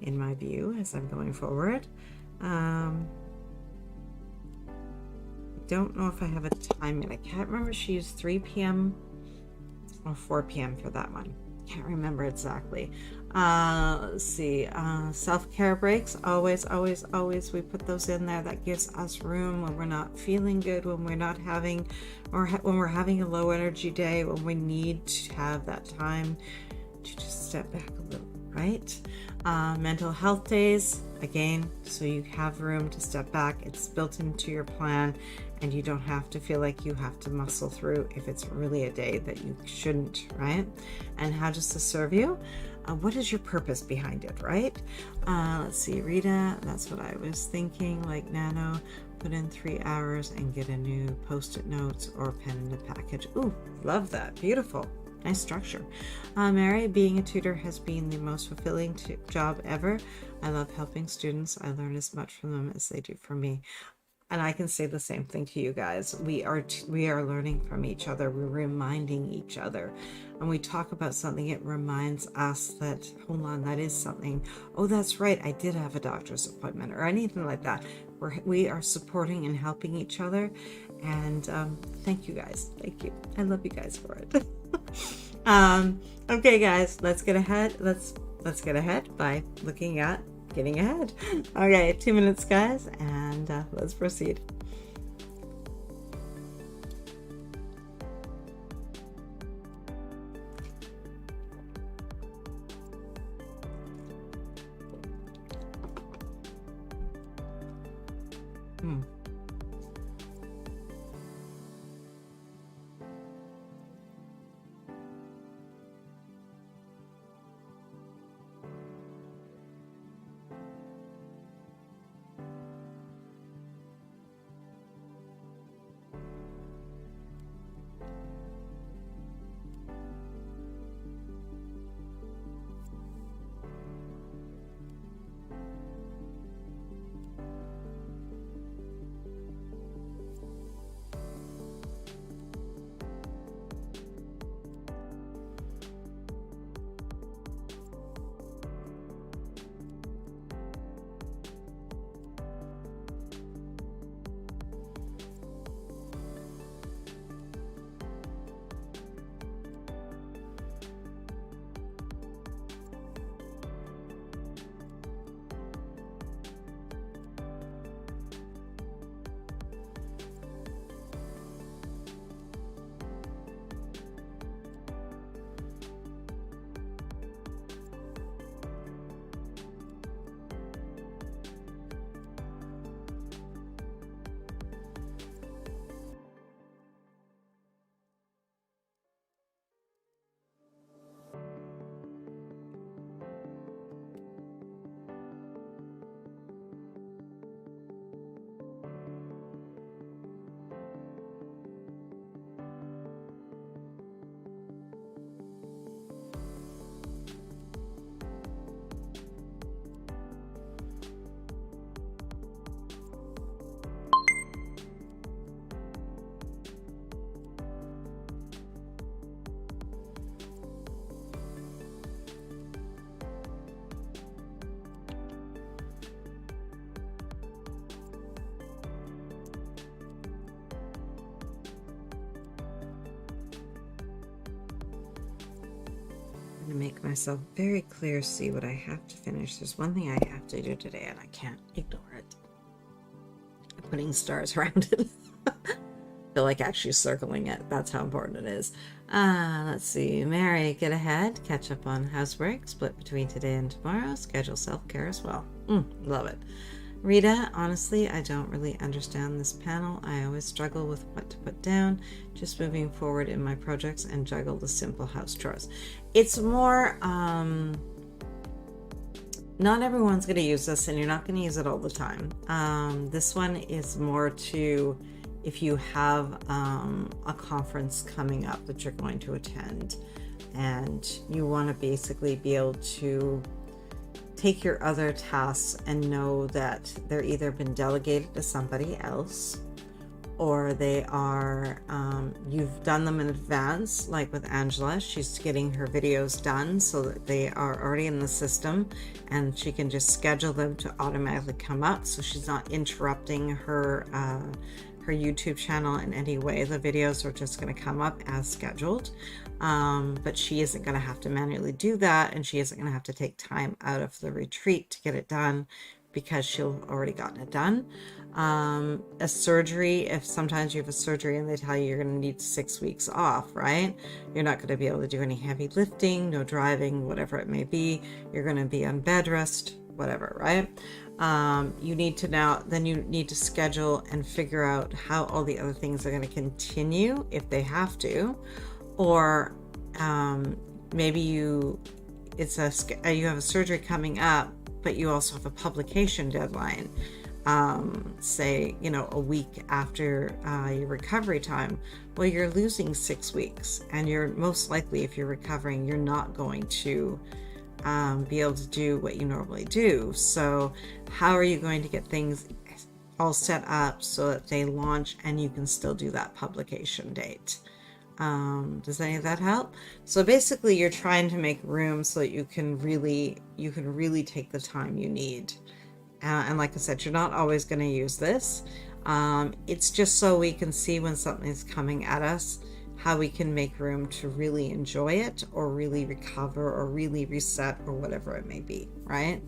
in my view as I'm going forward. Don't know if I have a time yet. I can't remember. She used 3 p.m. or 4 p.m. for that one. Can't remember exactly. Let's see. Self-care breaks. Always we put those in there. That gives us room when we're not feeling good, when we're not having, or when we're having a low energy day, when we need to have that time to just step back a little, right? Mental health days, again, so you have room to step back. It's built into your plan and you don't have to feel like you have to muscle through if it's really a day that you shouldn't, right? And how does this serve you? What is your purpose behind it, right? Let's see, Rita, that's what I was thinking, like Nano, put in 3 hours and get a new post-it notes or pen in the package. Ooh, love that, beautiful. Nice structure. Mary, being a tutor has been the most fulfilling job ever. I love helping students. I learn as much from them as they do from me. And I can say the same thing to you guys. We are learning from each other. We're reminding each other. When we talk about something, it reminds us that, hold on, that is something. Oh, that's right. I did have a doctor's appointment or anything like that. We are supporting and helping each other. And thank you guys. Thank you. I love you guys for it. Okay, guys, let's get ahead. Let's get ahead by looking at getting ahead. Okay, 2 minutes, guys, and let's proceed. Hmm. To make myself very clear, see what I have to finish. There's one thing I have to do today and I can't ignore it. I'm putting stars around it. I feel like actually circling it. That's how important it is. Let's see. Mary, get ahead. Catch up on housework. Split between today and tomorrow. Schedule self-care as well. Love it. Rita, honestly, I don't really understand this panel. I always struggle with what to put down, just moving forward in my projects and juggle the simple house chores. It's more, not everyone's going to use this and you're not going to use it all the time. This one is more to if you have a conference coming up that you're going to attend and you want to basically be able to take your other tasks and know that they're either been delegated to somebody else or they are, you've done them in advance, like with Angela. She's getting her videos done so that they are already in the system and she can just schedule them to automatically come up so she's not interrupting her her YouTube channel in any way. The videos are just going to come up as scheduled, but she isn't going to have to manually do that, and she isn't going to have to take time out of the retreat to get it done because she'll already gotten it done. A surgery, if sometimes you have a surgery and they tell you you're going to need 6 weeks off, right? You're not going to be able to do any heavy lifting, no driving, whatever it may be. You're going to be on bed rest, whatever, right? You need to then you need to schedule and figure out how all the other things are going to continue if they have to, or maybe you have a surgery coming up, but you also have a publication deadline, say, a week after your recovery time. Well, you're losing 6 weeks, and you're most likely, if you're recovering, you're not going to be able to do what you normally do. So how are you going to get things all set up so that they launch and you can still do that publication date? Does any of that help? So basically you're trying to make room so that you can really take the time you need. And like I said, you're not always going to use this. It's just so we can see when something's coming at us, how we can make room to really enjoy it or really recover or really reset or whatever it may be, right?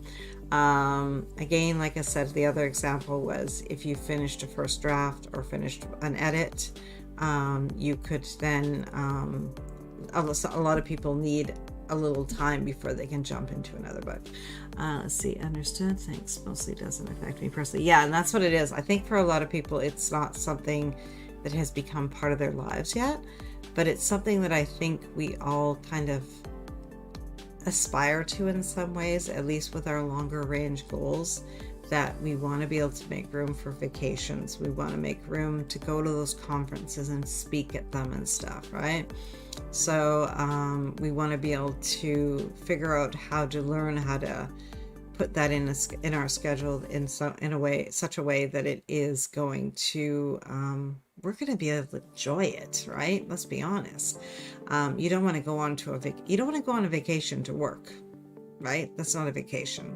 Again, like I said, the other example was if you finished a first draft or finished an edit, you could then, a lot of people need a little time before they can jump into another book. Let's see, understood, thanks, mostly doesn't affect me personally. Yeah, and that's what it is. I think for a lot of people, it's not something that has become part of their lives yet, but it's something that I think we all kind of aspire to in some ways, at least with our longer range goals, that we want to be able to make room for vacations. We want to make room to go to those conferences and speak at them and stuff, right? So we want to be able to figure out how to learn how to put that in our schedule in such a way that it is going to we're going to be able to enjoy it, right? Let's be honest. You don't want to go on a vacation to work, right? That's not a vacation.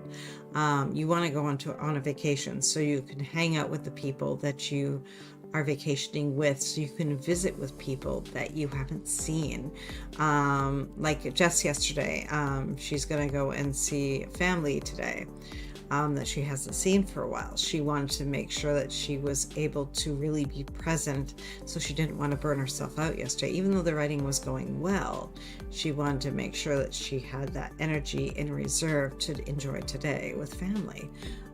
You want to go on a vacation so you can hang out with the people that you are vacationing with, so you can visit with people that you haven't seen. Like Jess yesterday, she's going to go and see family today that she hasn't seen for a while. She wanted to make sure that she was able to really be present, so she didn't want to burn herself out yesterday. Even though the writing was going well, she wanted to make sure that she had that energy in reserve to enjoy today with family.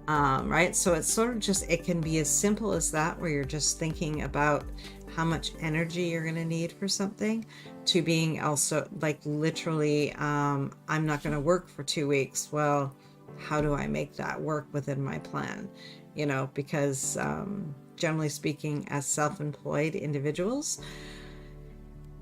Right? So it's sort of just, it can be as simple as that, where you're just thinking about how much energy you're going to need for something, to being also like literally, I'm not going to work for 2 weeks. Well, how do I make that work within my plan? You know, because generally speaking, as self-employed individuals,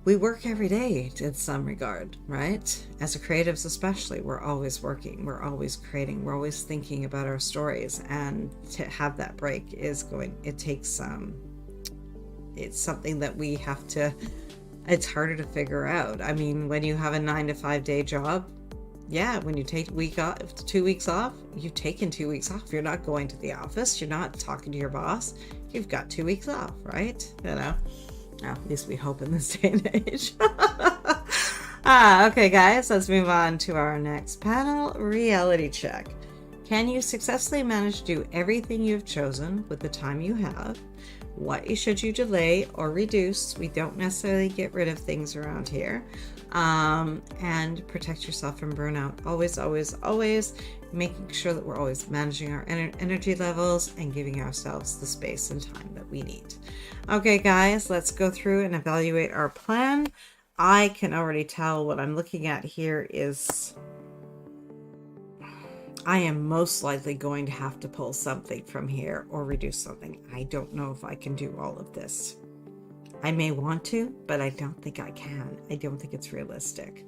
we work every day in some regard, right? As a creatives especially, we're always working, we're always creating, we're always thinking about our stories, and to have that break it takes it's something that we have to, it's harder to figure out. I mean, when you have a 9 to 5 day job, yeah, when you take 2 weeks off, you've taken 2 weeks off. You're not going to the office, you're not talking to your boss, you've got 2 weeks off, right? You know, at least we hope in this day and age. Okay, guys, let's move on to our next panel, reality check. Can you successfully manage to do everything you've chosen with the time you have? What should you delay or reduce? We don't necessarily get rid of things around here. And protect yourself from burnout. Always, always, always making sure that we're always managing our energy levels and giving ourselves the space and time that we need. Okay, guys, let's go through and evaluate our plan. I can already tell what I'm looking at here is I am most likely going to have to pull something from here or reduce something. I don't know if I can do all of this. I may want to, but I don't think I can. I don't think it's realistic.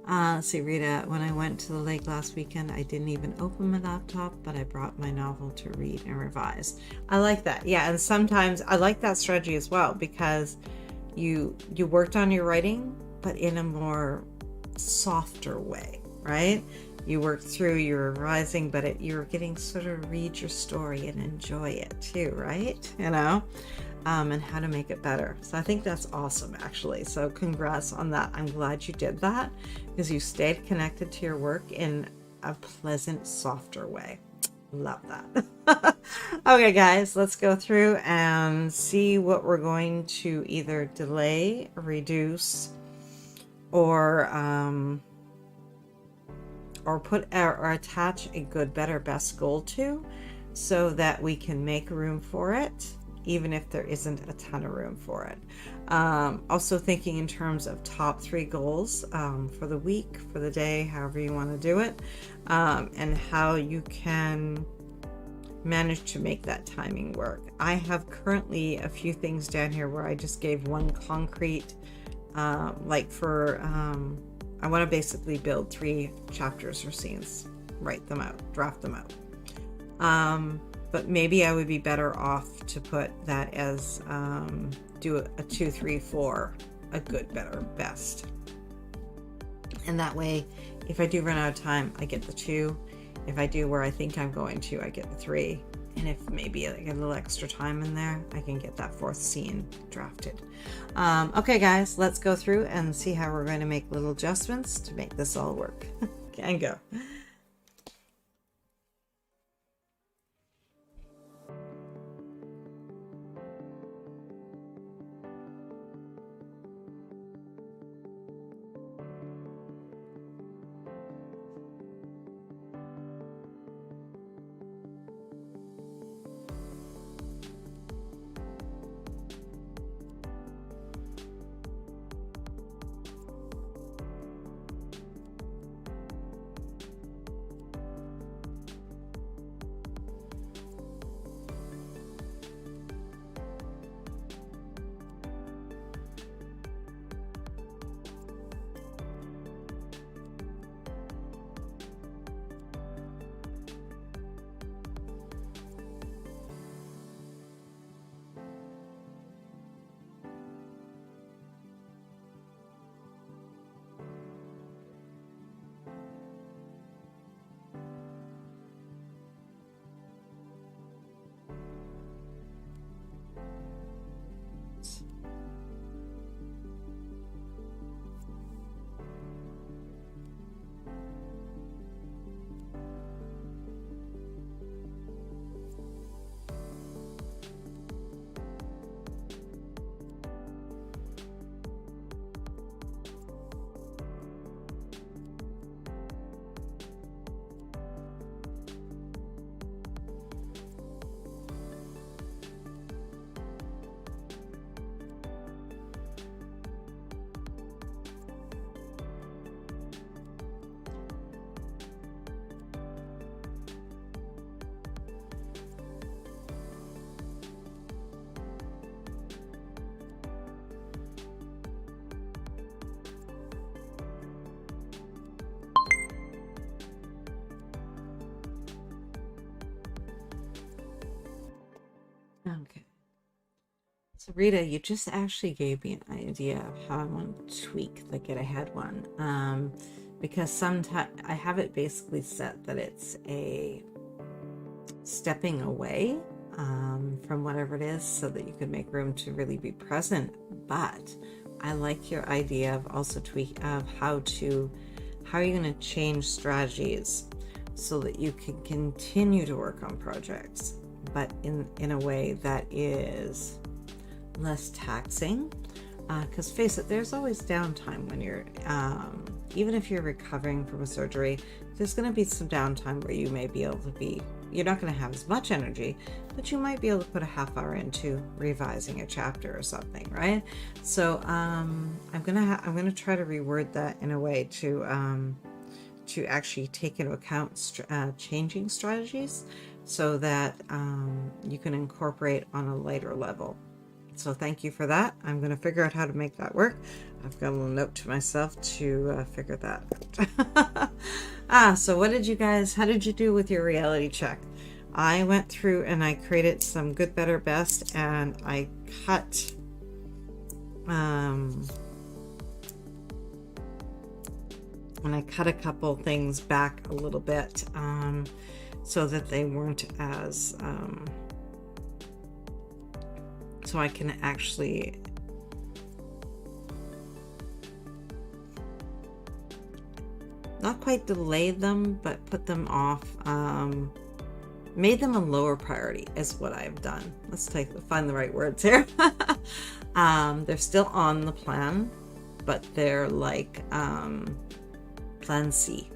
Let's see, Rita, when I went to the lake last weekend, I didn't even open my laptop, but I brought my novel to read and revise. I like that. Yeah, and sometimes I like that strategy as well, because you worked on your writing, but in a more softer way, right? You worked through your revising, but you're getting sort of read your story and enjoy it too, right? You know? And how to make it better. So I think that's awesome, actually. So congrats on that. I'm glad you did that, because you stayed connected to your work in a pleasant, softer way. Love that. Okay, guys, let's go through and see what we're going to either delay, reduce, or put or attach a good, better, best goal to, so that we can make room for it, even if there isn't a ton of room for it. Also thinking in terms of top 3 goals for the week, for the day, however you want to do it, and how you can manage to make that timing work. I have currently a few things down here where I just gave one concrete, I want to basically build 3 chapters or scenes, write them out, draft them out. But maybe I would be better off to put that as do a 2, 3, 4, a good, better, best. And that way, if I do run out of time, I get the 2. If I do where I think I'm going to, I get the 3. And if maybe I get a little extra time in there, I can get that 4th scene drafted. Okay, guys, let's go through and see how we're going to make little adjustments to make this all work. And go. So Rita, you just actually gave me an idea of how I want to tweak the get ahead one. Because sometimes I have it basically set that it's a stepping away from whatever it is so that you can make room to really be present. But I like your idea of also tweak of how are you going to change strategies so that you can continue to work on projects, but in a way that is less taxing. Because face it, there's always downtime when you're, even if you're recovering from a surgery, there's going to be some downtime where you may be able to be, you're not going to have as much energy, but you might be able to put a half hour into revising a chapter or something, right? So I'm gonna try to reword that in a way to actually take into account changing strategies so that you can incorporate on a lighter level. So thank you for that. I'm going to figure out how to make that work. I've got a little note to myself to figure that out. So how did you do with your reality check? I went through and I created some good, better, best, and I cut a couple things back a little bit so that they weren't as so I can actually not quite delay them, but put them off, made them a lower priority is what I've done. Let's find the right words here. They're still on the plan, but they're like plan C.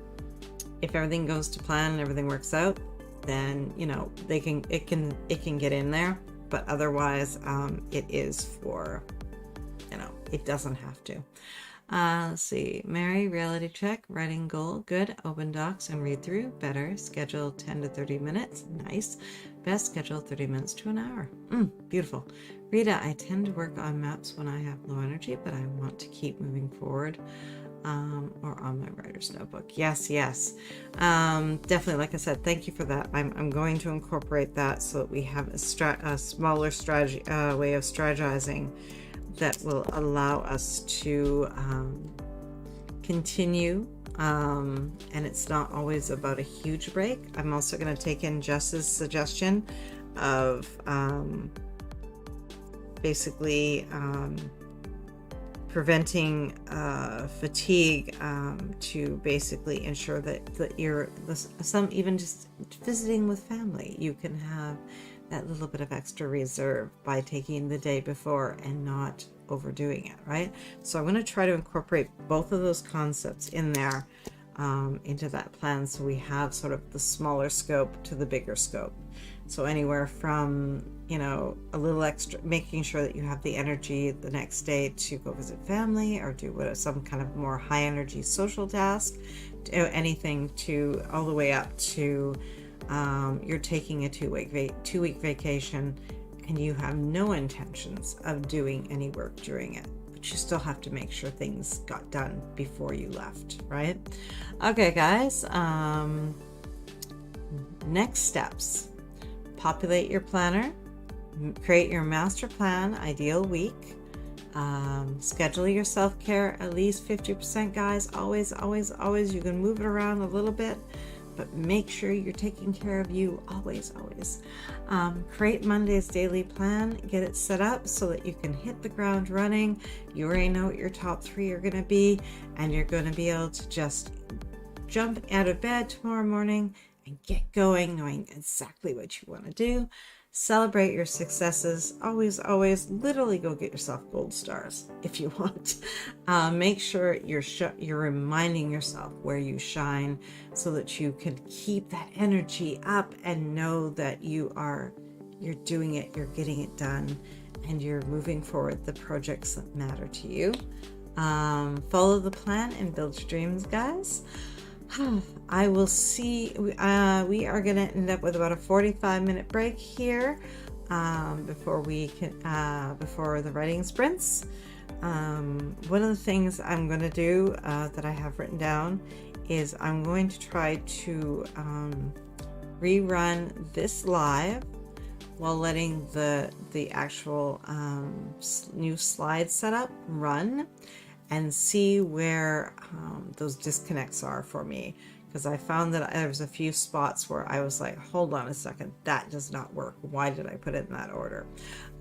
If everything goes to plan and everything works out, then it can get in there. But otherwise, it is for, it doesn't have to. Let's see. Mary, reality check, writing goal, good. Open docs and read through, better. Schedule 10 to 30 minutes, nice. Best, schedule 30 minutes to an hour. Beautiful. Rita, I tend to work on maps when I have low energy, but I want to keep moving forward. Or on my writer's notebook. Yes. Definitely. Like I said, thank you for that. I'm going to incorporate that so that we have a smaller strategy, way of strategizing that will allow us to continue. And it's not always about a huge break. I'm also going to take in Jess's suggestion of basically preventing fatigue to basically ensure that you're even just visiting with family, you can have that little bit of extra reserve by taking the day before and not overdoing it, right? So I'm going to try to incorporate both of those concepts in there into that plan, so we have sort of the smaller scope to the bigger scope. So anywhere from, a little extra, making sure that you have the energy the next day to go visit family or do some kind of more high energy social task, anything to all the way up to you're taking a two-week vacation and you have no intentions of doing any work during it, but you still have to make sure things got done before you left, right? Okay, guys. Next steps. Populate your planner, create your master plan, ideal week, schedule your self-care at least 50%, guys. Always. You can move it around a little bit, but make sure you're taking care of you always. Create Monday's daily plan, get it set up so that you can hit the ground running. You already know what your top 3 are going to be, and you're going to be able to just jump out of bed tomorrow morning and get going, knowing exactly what you want to do. Celebrate your successes. Always, literally go get yourself gold stars if you want. Make sure you're reminding yourself where you shine so that you can keep that energy up and know that you're doing it, you're getting it done, and you're moving forward the projects that matter to you. Follow the plan and build your dreams, guys. I will see. We are going to end up with about a 45-minute break here before the writing sprints. One of the things I'm going to do that I have written down is I'm going to try to rerun this live while letting the actual new slide setup run and see where those disconnects are for me, because I found that there was a few spots where I was like, hold on a second, that does not work. Why did I put it in that order?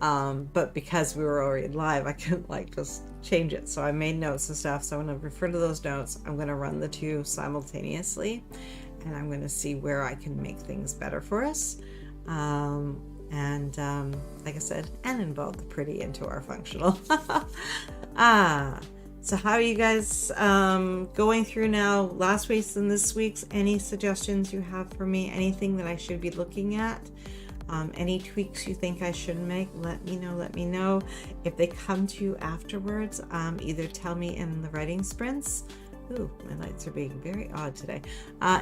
But because we were already live, I couldn't like just change it. So I made notes and stuff. So I'm going to refer to those notes. I'm going to run the two simultaneously, and I'm going to see where I can make things better for us. Like I said, and involve the pretty into our functional. So how are you guys going through now, last week's and this week's? Any suggestions you have for me? Anything that I should be looking at? Any tweaks you think I should make? Let me know. If they come to you afterwards, either tell me in the writing sprints. Ooh, my lights are being very odd today.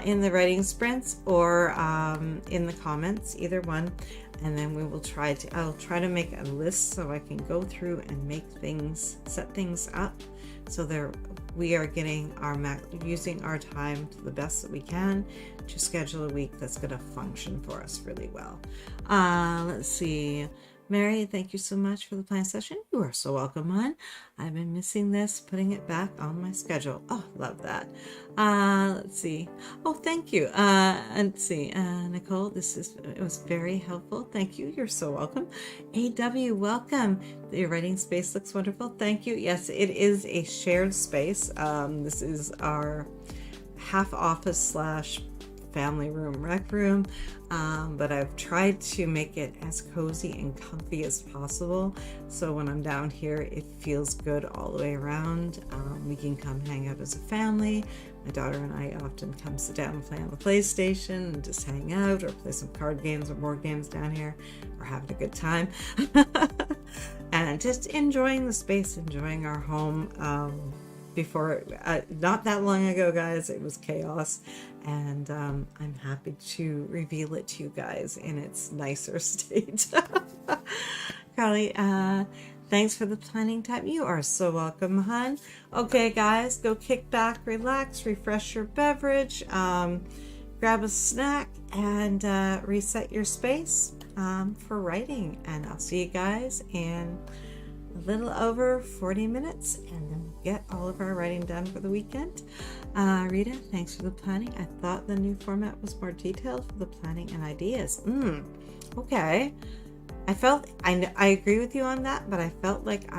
In the writing sprints or in the comments, either one. And then I'll try to make a list so I can go through and set things up. So we are getting using our time to the best that we can to schedule a week that's going to function for us really well. Let's see. Mary, thank you so much for the plan session. You are so welcome, hon. I've been missing this, putting it back on my schedule. Oh, love that. Let's see. Oh, thank you. And let's see. Nicole, it was very helpful. Thank you. You're so welcome. AW, welcome. Your writing space looks wonderful. Thank you. Yes, it is a shared space. This is our half office / family room, rec room, but I've tried to make it as cozy and comfy as possible, so when I'm down here it feels good all the way around. We can come hang out as a family. My daughter and I often come sit down and play on the PlayStation and just hang out, or play some card games or board games down here. We're having a good time. And just enjoying the space, enjoying our home. Before, not that long ago, guys, it was chaos, and I'm happy to reveal it to you guys in its nicer state. Carly, thanks for the planning time. You are so welcome, hon. Okay, guys, go kick back, relax, refresh your beverage, grab a snack, and reset your space for writing. And I'll see you guys in a little over 40 minutes, and then we'll get all of our writing done for the weekend. Rita, thanks for the planning. I thought the new format was more detailed for the planning and ideas. Okay. I agree with you on that, but I felt like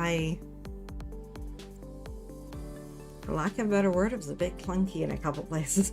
for lack of a better word, it was a bit clunky in a couple places.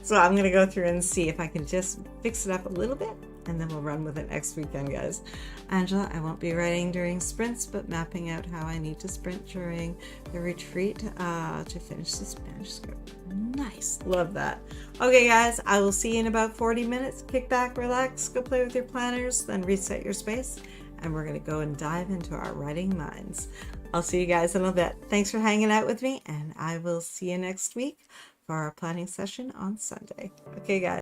So I'm going to go through and see if I can just fix it up a little bit, and then we'll run with it next weekend, guys. Angela, I won't be writing during sprints, but mapping out how I need to sprint during the retreat to finish the Spanish script. Nice. Love that. Okay, guys, I will see you in about 40 minutes. Kick back, relax, go play with your planners, then reset your space, and we're going to go and dive into our writing minds. I'll see you guys in a bit. Thanks for hanging out with me, and I will see you next week for our planning session on Sunday. Okay, guys.